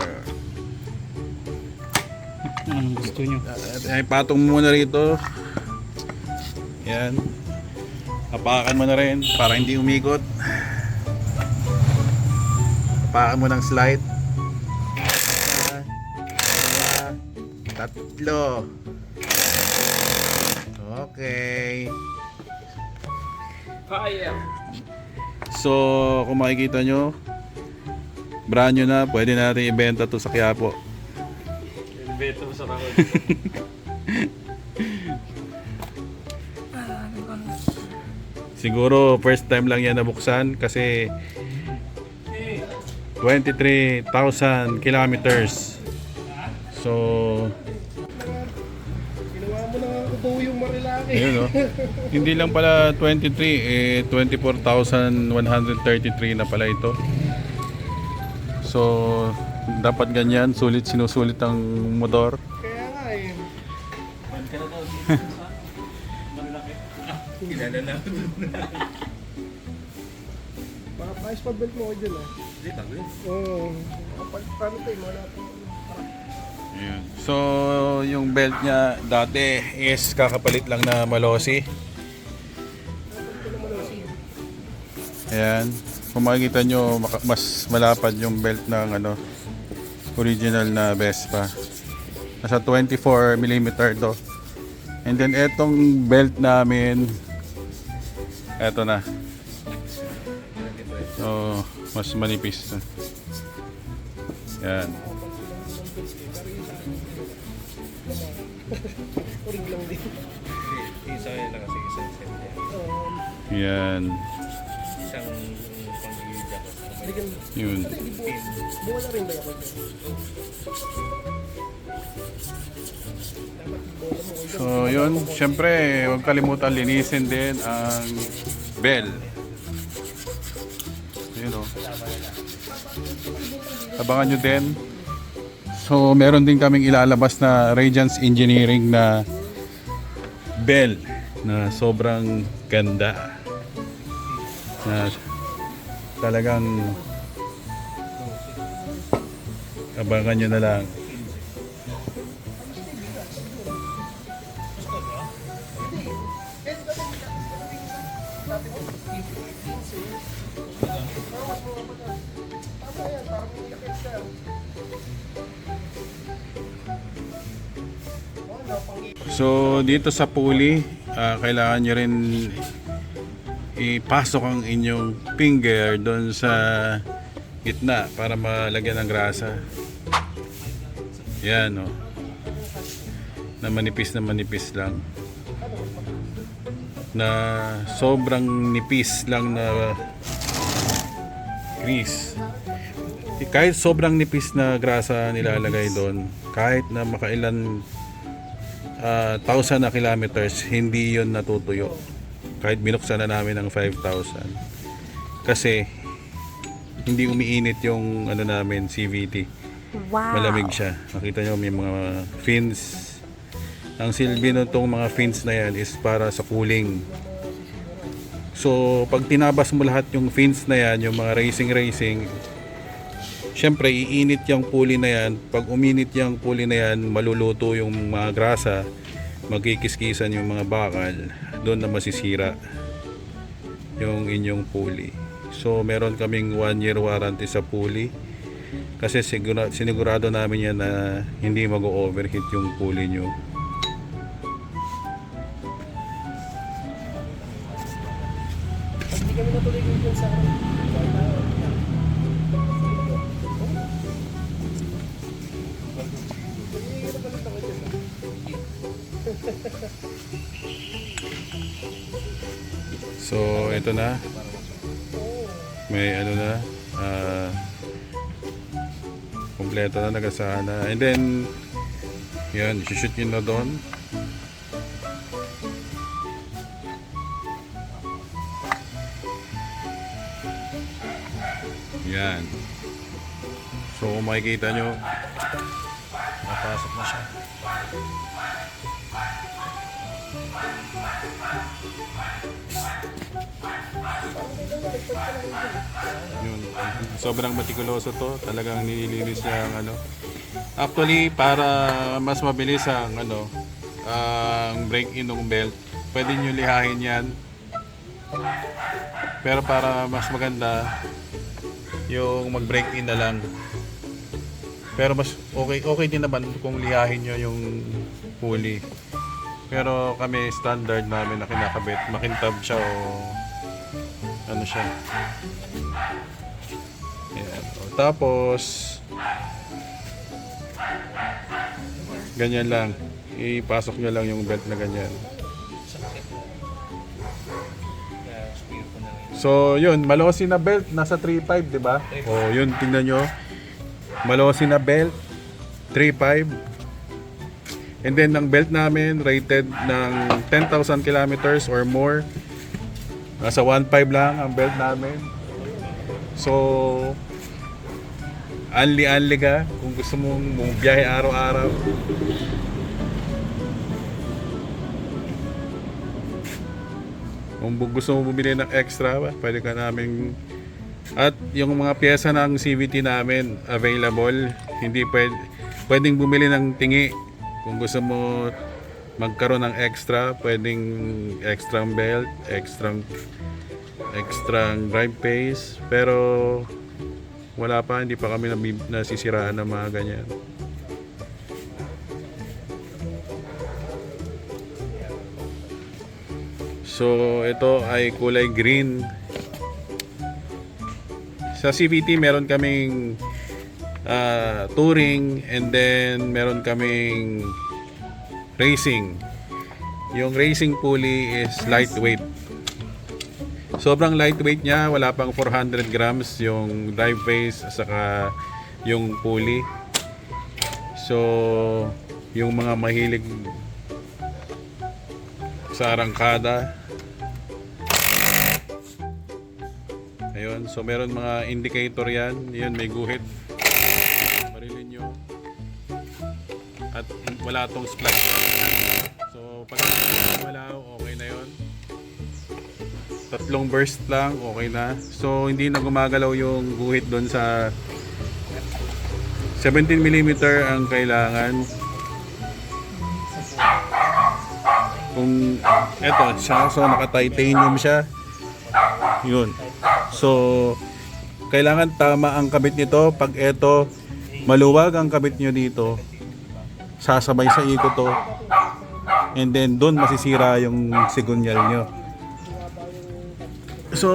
Speaker 3: Anong gusto nyo?
Speaker 2: ay patong muna rito. Yan. Hapakan mo na rin para hindi umikot. Hapakan mo ng slide. 3. Okay. So, kung makikita nyo, brand new na, pwede natin ibenta to sa Quiapo.
Speaker 3: Beto sa kakot.
Speaker 2: Siguro first time lang yan nabuksan kasi 23,000 kilometers. So ayun, oh. Hindi lang pala 23, 24,133 na pala ito. So dapat ganyan, sinusulit ang motor.
Speaker 5: Kaya nga eh.
Speaker 1: Kilala na ako dun.
Speaker 5: Baka paayos pa belt mo ko dyan ah.
Speaker 1: Hindi, bago yun.
Speaker 5: Oo. Kapag paano tayo mo natin.
Speaker 2: Ayan. So yung belt niya dati is kakapalit lang na Malossi. Ayan. kung makikita nyo, mas malapad yung belt ng ano, original na Vespa. Nasa 24mm to. And then etong belt namin, eto na. So, mas manipis. Yan.
Speaker 5: Uring lang din.
Speaker 1: Isa yun lang kasi isang set niya.
Speaker 2: Yan.
Speaker 1: Isang pang-iuja ko.
Speaker 5: Balikan.
Speaker 2: Yun.
Speaker 5: Buwan na rin ba ako dyan? Dapat bola mo.
Speaker 2: So, yun. Siyempre, huwag kalimutan linisin din ang bell. Yun o. Abangan nyo din. So, meron din kaming ilalabas na Radiance Engineering na bell na sobrang ganda. Na talagang abangan nyo na lang. So dito sa pulley, kailangan nyo rin ipasok ang inyong finger doon sa gitna para malagyan ng grasa. Yan o. Na manipis lang. Na sobrang nipis lang na grease. Kahit sobrang nipis na grasa nilalagay doon, kahit na makailan 1,000 na kilometers, hindi yon natutuyo. Kahit binuksan na namin ng 5,000. Kasi hindi umiinit yung ano namin, CVT.
Speaker 4: Wow.
Speaker 2: Malamig siya. Makita nyo may mga fins. Ang silbi nitong mga fins na yan is para sa cooling. So pag tinabas mo lahat yung fins na yan, yung mga racing, syempre iinit yung pulley na yan. Pag uminit yung pulley na yan, maluluto yung mga grasa, magkikiskisan yung mga bakal, doon na masisira yung inyong pulley. So meron kaming 1 year warranty sa pulley kasi sinigurado namin yan na hindi mag-overheat yung pulley nyo.
Speaker 5: Hindi kami natuloy dun sa
Speaker 2: So ito na, may ano na, kompleto na, nagasahan na. And then yan, shoot nyo na doon. Yan. So kung makikita nyo, napasok na siya. Yun. Sobrang matikuloso to. Talagang nililinis niya ang ano. Actually, para mas mabilis ang ano, ang break-in ng belt, pwede nyo lihahin yan. Pero para mas maganda, yung mag-break-in na lang. Pero mas okay din naman kung lihahin nyo yung pulley. Pero kami standard namin na kinakabit, makintab siya o ano siya. Ayan. O, tapos ganyan lang, ipasok nyo lang yung belt na ganyan. So yun, Malossi na belt, nasa 3.5, di ba? O yun, tingnan nyo, Malossi na belt 3.5. And then ang belt namin rated ng 10,000 kilometers or more. Nasa 1.5 lang ang belt namin. So anli ka kung gusto mong biyahe araw-araw. Kung gusto mo bumili ng extra, pwede ka namin. At yung mga pyesa ng CVT namin available, hindi pwedeng bumili ng tingi. Kung gusto mo magkaroon ng extra, pwedeng extra belt, extra extra drive pace, pero wala pa, hindi pa kami nasisiraan ng mga ganyan. So ito ay kulay green. Sa CVT meron kaming touring, and then meron kaming racing. Yung racing pulley is lightweight. Sobrang lightweight niya, wala pang 400 grams yung drive face at saka yung pulley. So yung mga mahilig sa arangkada, ayun, so meron mga indicator yan. Yun, may guhit, marilin nyo, at wala tong splash. So pag wala, okay na yun. 3 burst lang, okay na. So hindi na gumagalaw yung guhit doon sa 17mm ang kailangan. Kung eto siya, so naka-titanium siya. Yun. So kailangan tama ang kabit nito. Pag eto maluwag ang kabit nyo dito, sasabay sa ikot to, and then doon masisira yung sigunyal nyo. So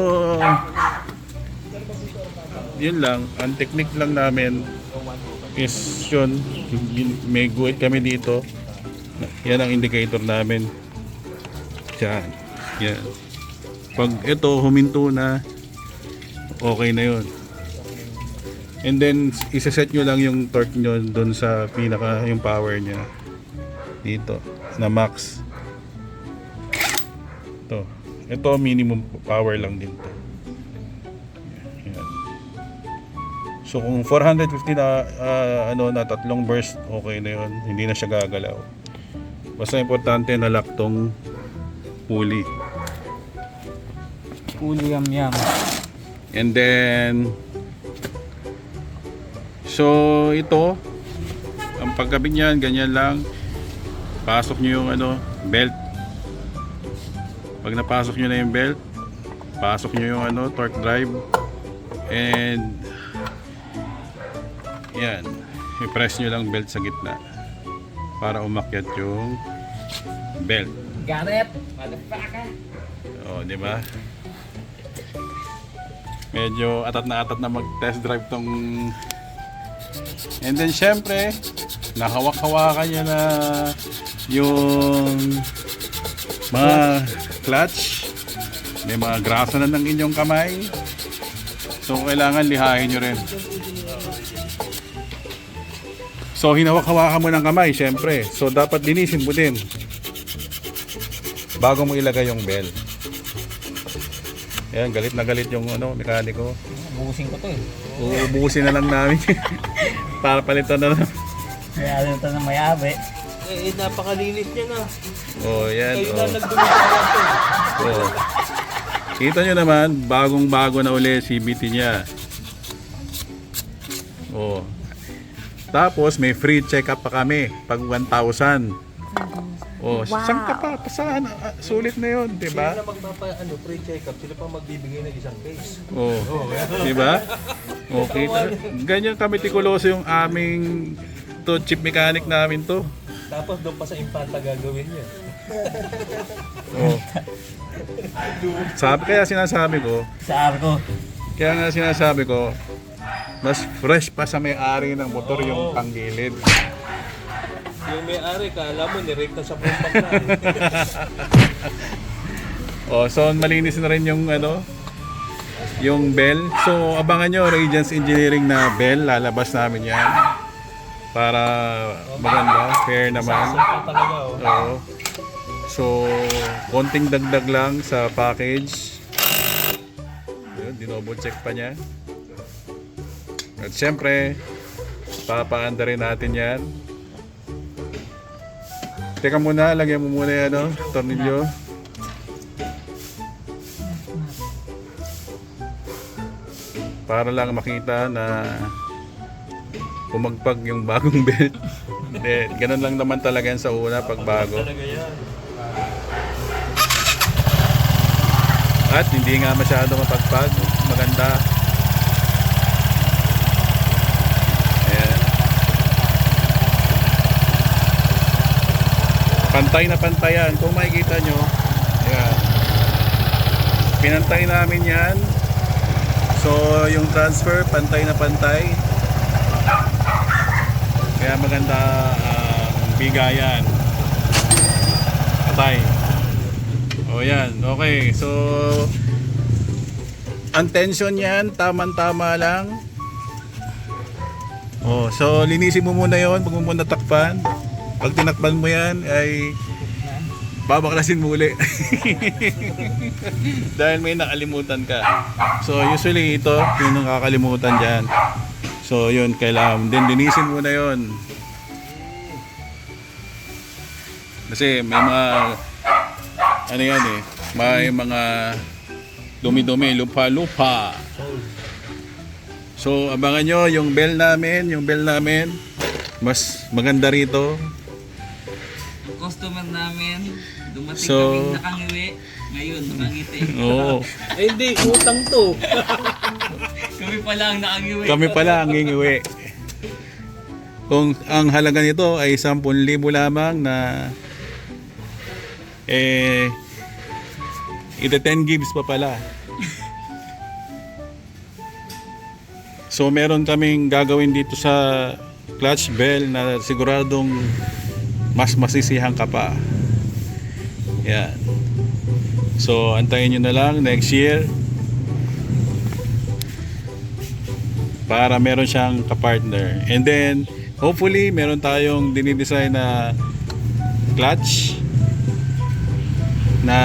Speaker 2: yun lang, ang technique lang namin is yun, may guhit kami dito. Yan ang indicator namin. Yan. Yan. Pag ito huminto na, okay na yun. And then isa-set nyo lang yung torque nyo doon sa pinaka, yung power nya dito na max. Ito minimum power lang din to. Yan. So kung 450 na na 3 burst, okay na yun. Hindi na siya gagalaw. Basta importante na lock tong pulley.
Speaker 3: Pulley yam.
Speaker 2: And then so ito, ang pagkabit niyan ganyan lang. Pasok niyo yung belt. Pag napasok niyo na yung belt, pasok niyo yung torque drive, and yan, i-press niyo lang belt sa gitna para umakyat yung belt.
Speaker 3: Got it, motherfucker.
Speaker 2: Oh, di ba? Medyo atat na mag-test drive tong. And then syempre, nahawak-hawakan niya na yung mga clutch. May mga grasa na ng inyong kamay. So kailangan lihahin nyo rin. So hinawak-hawakan mo ng kamay, syempre. So dapat linisin mo din bago mo ilagay yung bell. Ayan, galit na galit yung mekaniko.
Speaker 3: Bukusin ko to eh.
Speaker 2: Uubusin na lang namin para palitan na lang.
Speaker 3: Kaya ito na may-ari.
Speaker 1: Napakalinis niya na.
Speaker 2: Oh, yan.
Speaker 1: Kayo na nagdumitaran to.
Speaker 2: Oh. Kita nyo naman, bagong-bago na uli CVT niya. Oh. Tapos may free check-up pa kami pag 1,000. Oh,
Speaker 4: Wow.
Speaker 2: saan ka pa? Saan? Sulit na 'yon, 'di ba?
Speaker 1: Sila na free check-up, sila pa magbibigay ng isang case.
Speaker 2: Oh, 'di ba? Okay. Ganyan kami tikuloso yung aming chip mechanic namin to.
Speaker 1: Tapos doon pa sa Infanta gagawin niya.
Speaker 2: Oh. Kaya sinasabi ko,
Speaker 3: Sa arko.
Speaker 2: kaya nga sinasabi ko, mas fresh pa sa may-ari ng motor yung panggilid.
Speaker 1: Yung may-ari, kala mo, nirake na sa pumpag na.
Speaker 2: Oh, so malinis na rin yung yung bell. So abangan nyo, Radiance Engineering na bell, lalabas namin yan para maganda, fair naman.
Speaker 1: Saan talaga, oh.
Speaker 2: Oo. So konting dagdag lang sa package. Yun, dinoble check pa niya. At syempre, papaanda rin natin yan. Teka muna, lagyan mo muna yan, tornilyo. Para lang makita na pumagpag yung bagong belt. Hindi, ganun lang naman talaga yan sa una pag bago.
Speaker 1: Talaga yan.
Speaker 2: At hindi nga masyado mapagpag. Maganda. Ayan. Pantay na pantay yan. Kung makikita nyo, ayan. Pinantay namin yan. So yung transfer, pantay na pantay. Kaya maganda ang bigayan. Patay. O yan, okay. So ang tension yan, tamang-tama lang. Oh, so linisin mo muna yon, huwag mo muna takpan. Pag tinakpan mo yan, ay babaklasin mo uli. Dahil may nakalimutan ka. So usually ito, yung nakakalimutan dyan. So yun, kailangan din linisin mo na yon. Kasi may mga ano yan eh, may mga dumi-dumi, lupa-lupa. So abangan nyo yung bell namin, mas maganda rito.
Speaker 3: Customer namin, dumating
Speaker 2: So-
Speaker 3: kaming nakangiwi, ngayon nakangiti.
Speaker 2: Oo.
Speaker 5: Eh, hindi, utang to.
Speaker 3: Kami pala ang nakangiwi.
Speaker 2: Kami pala ang ngingiwi. Kung ang halaga nito ay 10,000 lamang na ito 10 gigs pa pala. So meron kaming gagawin dito sa clutch bell na siguradong mas masisihan ka pa. Yan. So antayin nyo na lang next year para meron siyang kapartner. And then hopefully meron tayong dinidesign na clutch na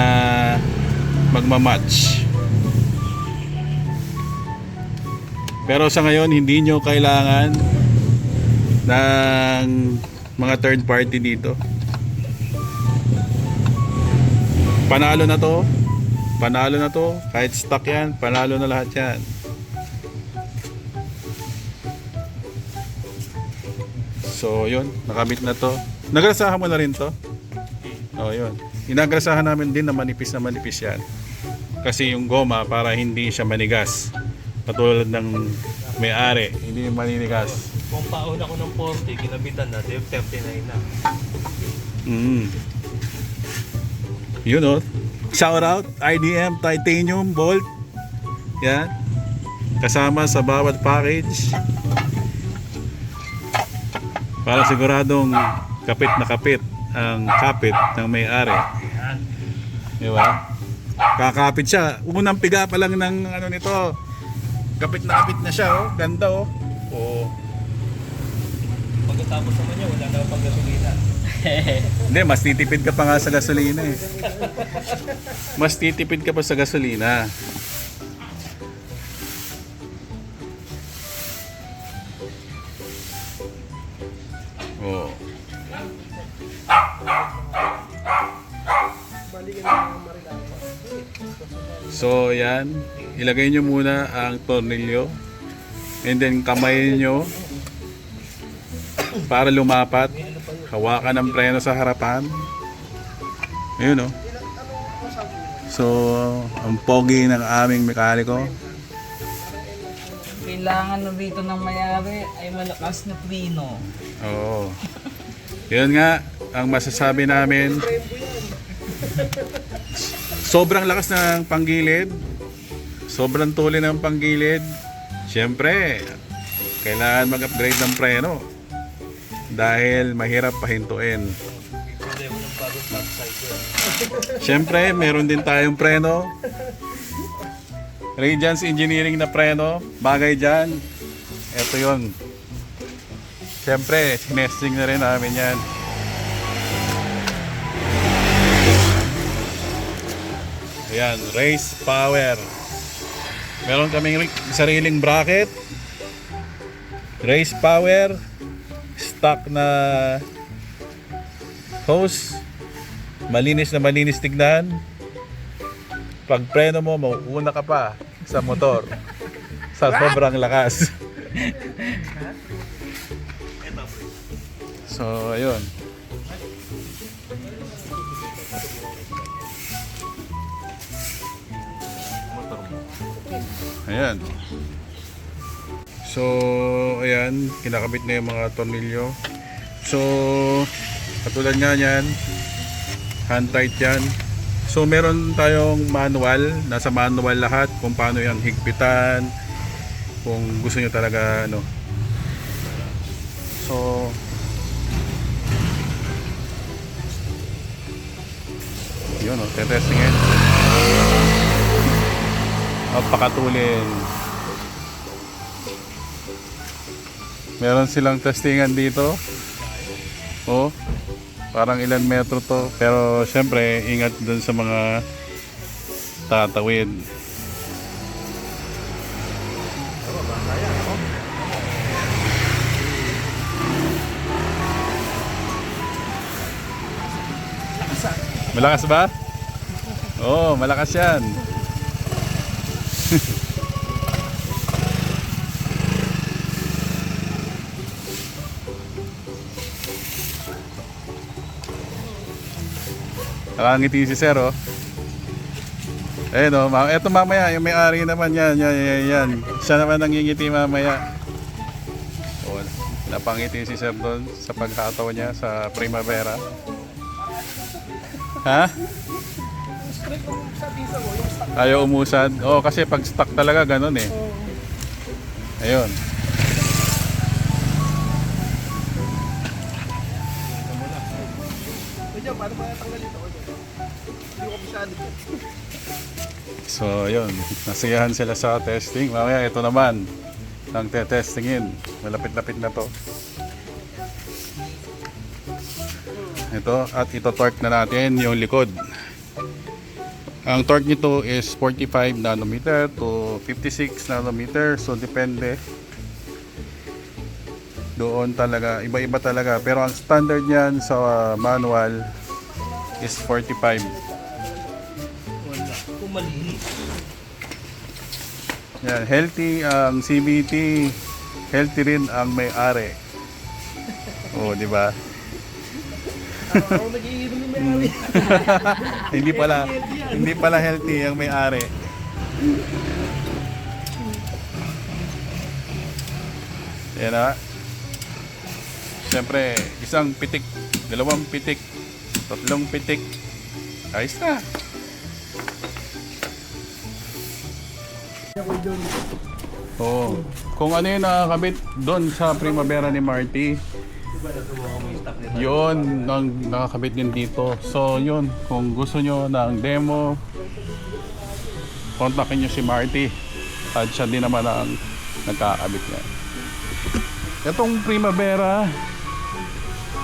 Speaker 2: magmamatch. Pero sa ngayon hindi nyo kailangan ng mga third party dito. Panalo na to. Panalo na to. Kahit stock yan, panalo na lahat yan. So yun, nakabit na to. Nagrasahan mo na rin to? Oh yun. Inagrasahan namin din na manipis yan. Kasi yung goma para hindi siya manigas. Patulad ng may-ari, hindi maninigas.
Speaker 1: Kung pauna ko ng 40, kinabitan na, 39 na.
Speaker 2: Yun o. Shout out, IDM Titanium Bolt. Yan. Kasama sa bawat package. Para siguradong kapit na kapit ang kapit ng may-ari. Di ba? Kakapit siya. Unang piga pa lang ng ano nito. Kapit na siya, oh. Ganda, oh. Oh.
Speaker 1: Pagkatapos naman niya, wala na pang gasolina.
Speaker 2: Hindi, mas titipid ka pa nga sa gasolina eh. Mas titipid ka pa sa gasolina. Oh. So yan, ilagay nyo muna ang tornilyo and then kamay nyo para lumapat. Hawakan ng preno sa harapan. Ayun oh. So, ang pogi ng aming mekaniko.
Speaker 3: Kailangan na dito ng mayari ay malakas na preno.
Speaker 2: Oo. Yun nga, ang masasabi namin. Sobrang lakas ng panggilid. Sobrang tuloy ng panggilid. Siyempre, kailangan mag-upgrade ng preno. Dahil mahirap pahintuin. Siyempre, meron din tayong preno. Radiance Engineering na preno. Bagay dyan. Ito yun. Siyempre, sinesting na rin namin yan. Ayan, race power. Meron kaming sariling bracket. Race power. Stock na hose. Malinis na malinis tignan. Pag preno mo, mauuna ka pa sa motor. Sa sobrang lakas. So, ayun. Ayan. So, ayan, kinakabit na yung mga tornilyo. So, katulad nga yan, hand tight yan. So, meron tayong manual, nasa manual lahat kung paano yung higpitan, kung gusto nyo talaga, ano. So, yun o, tetestingin. Pakatulin. Meron silang testingan dito. Oh, parang ilan metro to. Pero syempre, ingat dun sa mga tatawid. Malakas ba? Oo, malakas yan. Nakangiti si Sir, oh. Ayun, oh. Eto mamaya, yung may-ari naman yan. Yan. Siya naman nangingiti mamaya. Oh, napangiti si Sir doon sa paghataw niya sa Primavera. Ha? Ayaw umusad. Oh, kasi pag stuck talaga ganun eh. Ayun.
Speaker 5: Paano ba natanggal ito? Hindi ko masyado.
Speaker 2: So, ayun. Nasiyahan sila sa testing. Mamaya, ito naman. Ang testingin. Malapit-lapit na to. Ito. At ito torque na natin yung likod. Ang torque nito is 45 nanometer to 56 nanometer. So, depende. Doon talaga. Iba-iba talaga. Pero ang standard niyan sa manual is 45.
Speaker 1: Wala. Kung maliit.
Speaker 2: Yan, healthy ang CVT, healthy rin ang may-ari. Oh, di ba?
Speaker 5: Ako nag-iinom yung may-ari.
Speaker 2: Hindi pala healthy ang may-ari. Yan na. Siyempre, isang pitik, dalawang pitik, tatlong pitik. Ayos na. Oo. Kung ano yung nakakabit doon sa Primavera ni Marty, yun ang nakakabit din dito. So yun, kung gusto nyo ng demo, kontakin nyo si Marty. At siya din naman ang nagkakabit niya. Itong Primavera,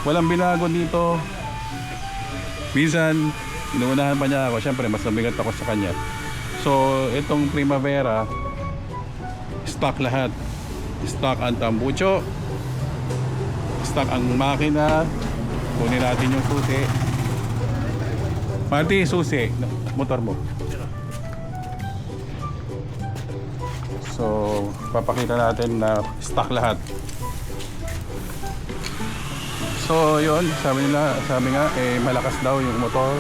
Speaker 2: walang binago dito. Minsan, inuunahan pa niya ako. Siyempre, mas nabigat ako sa kanya. So, itong Primavera, stock lahat. Stock ang tambucho. Stock ang makina. Kunin natin yung susi. Marty, susi. Motor mo. So, papakita natin na stock lahat. So, yun. Sabi nga, malakas daw yung motor.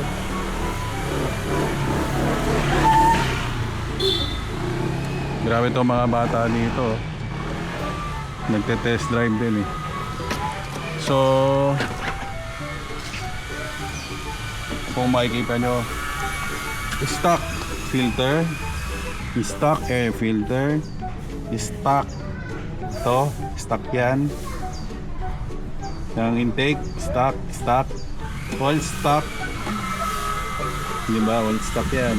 Speaker 2: Grabe itong mga bata dito. Nagte-test drive din eh. So, kung makikita nyo, stock filter, stock air filter, stock to, stock yan. Yung intake, stock, all stock. Diba? All stock yan.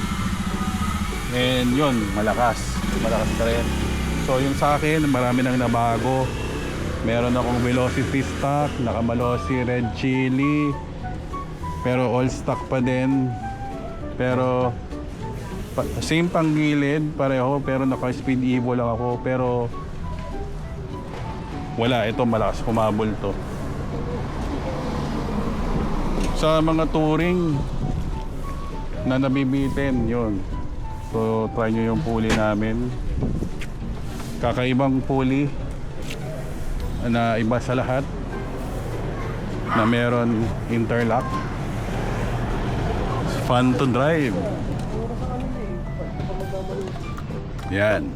Speaker 2: And yun, malakas pa rin. So yung sa akin, marami nang nabago. Meron akong velocity stock, naka-Malossi red chili, pero all stock pa din. Pero same panggilid, pareho, pero naka-speed evo lang ako. Pero wala, ito malakas, humabol to. Sa mga touring na nabibitin, yun. So try nyo yung pulley namin. Kakaibang pulley na iba sa lahat, na meron interlock. Fun to drive. Yan.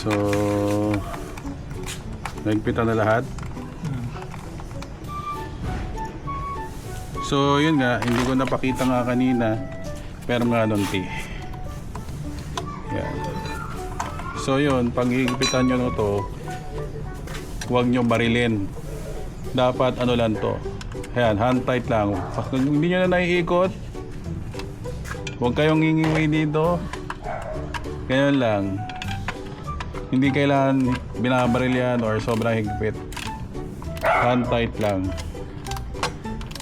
Speaker 2: So, nagpitan na lahat. So, yun nga, hindi ko napakita nga kanina, pero nga nun yan. So, yun, pag higpitan nyo na to, huwag nyo barilin. Dapat ano lang to. Ayan, hand tight lang. Pag hindi nyo na naiikot, huwag kayong ngingiwi dito. Ganyan lang. Hindi kailangan binabaril yan or sobrang higpit. Hand tight lang.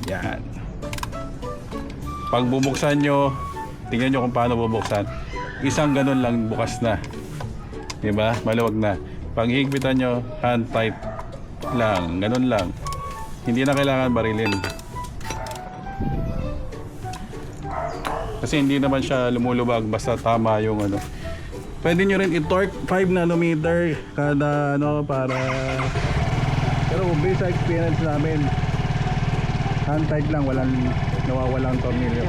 Speaker 2: Yan. Pag bubuksan nyo, tingnan nyo kung paano bubuksan. Isang ganun lang bukas na. Diba? Maluwag na. Pag higpitan nyo, hand tight lang. Ganun lang. Hindi na kailangan barilin. Kasi hindi naman siya lumulubag basta tama yung ano. Pwede nyo rin i-torque 5 nanometer kada ano para, pero based sa experience namin, hand tight lang, walang nawawalang tornilyo.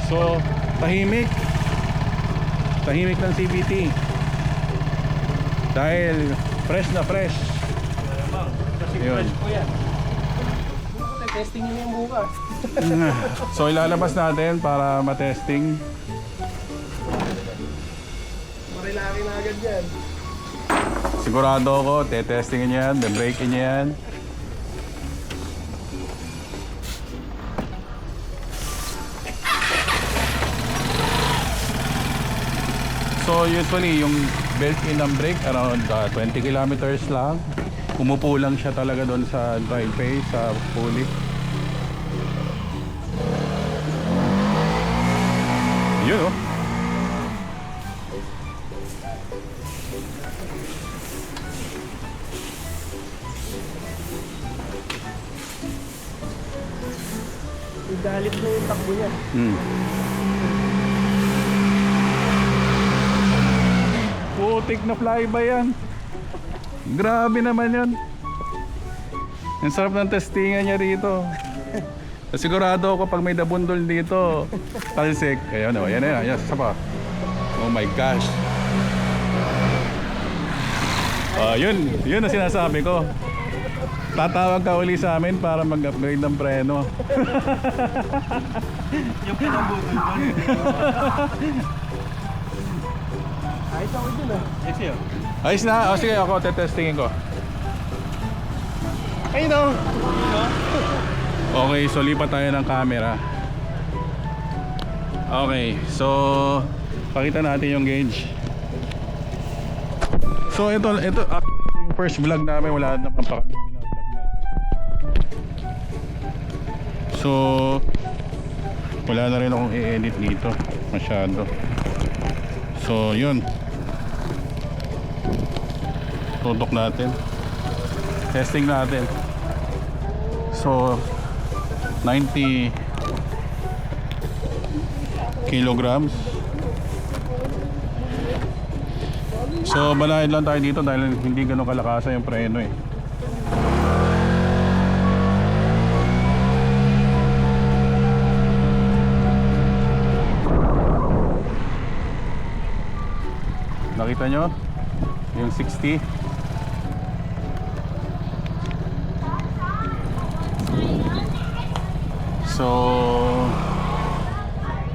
Speaker 2: So tahimik ng CVT dahil fresh na fresh.
Speaker 1: Kasi
Speaker 2: Yun.
Speaker 1: fresh po yan.
Speaker 5: Testing nyo na yung bukas.
Speaker 2: So ilalabas natin para matesting.
Speaker 5: Marilaki na agad yan.
Speaker 2: Sigurado ako, testingin niya yan, breakin niya yan. So usually yung built-in ng brake around 20 kilometers lang. Umupo lang siya talaga doon sa driveway, sa pulley. Yun oh.
Speaker 5: Igalit na yung takbo niya.
Speaker 2: Putik na flyby yan. Grabe naman yan. Ang sarap ng testingan niya rito. Sigurado ako pag may nabundol dito, talsik. Ayan o, yan na yan. Isa pa. Oh my gosh. Yun ang sinasabi ko. Tatawag ka uli sa amin para mag-upgrade ng preno.
Speaker 1: Yung pinabutol doon.
Speaker 5: Ayos ako dun ah.
Speaker 1: Yes, yun.
Speaker 2: Ayos na. O sige, ako tetestingin ko. Ayun o. Okay, so lipat tayo ng camera. Okay, so pakita natin yung gauge. So ito yung first vlog namin, wala naman pa kami binablog na. So wala na rin akong i-edit dito masyado. So yun, tutok natin, testing natin. So 90 kilograms. So balahid lang tayo dito dahil hindi ganun kalakasan yung preno eh. Nakita nyo? Yung 60. So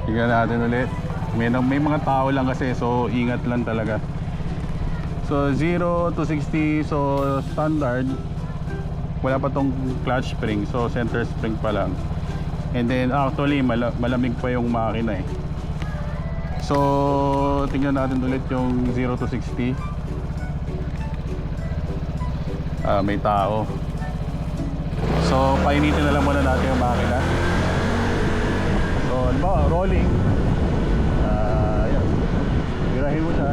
Speaker 2: tingnan natin ulit. May mga tao lang kasi, so ingat lang talaga. So 0 to 60, so standard. Wala pa tong clutch spring, so center spring pa lang. And then actually malamig pa yung makina eh. So tingnan natin ulit yung 0 to 60. May tao. So painitin na lang muna natin yung makina. So ano ba, rolling. Ayan. Girahin mo siya.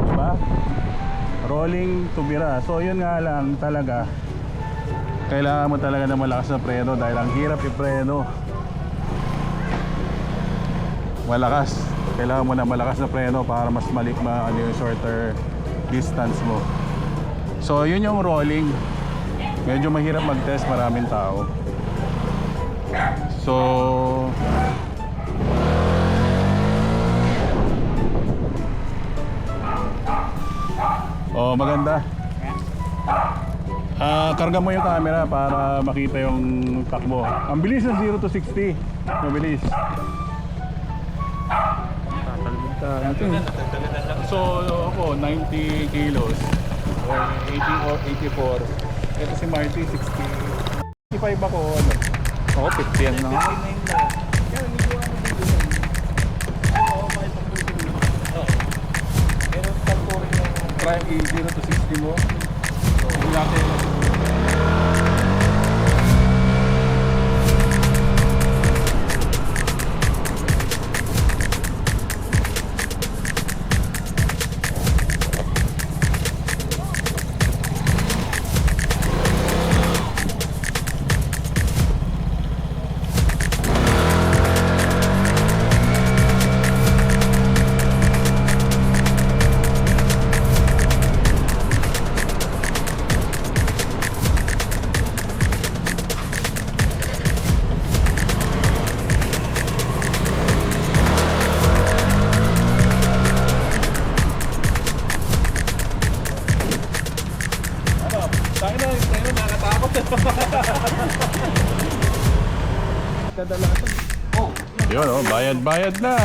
Speaker 2: Diba? Rolling to bira. So yun nga lang talaga, kailangan mo talaga ng malakas na preno dahil ang hirap i-preno. Malakas. Kailangan mo na malakas na preno para mas malikma yung shorter distance mo. So yun yung rolling. Medyo mahirap mag-test, maraming tao. So Oo, maganda. Karga mo yung camera para makita yung takbo. Ang bilis ng 0 to 60. Mabilis. Tatalbog tayo. So, ako, 90 kilos. Or 80 or 84. Ito si Marty, 60. 65 ako, ano?
Speaker 3: Oo, 50 yan na.
Speaker 2: Try i-0 to 60 mo. Hindi natin. Tayo na, nakakatakot. Kadalasan. Yun, oh, bayad-bayad na.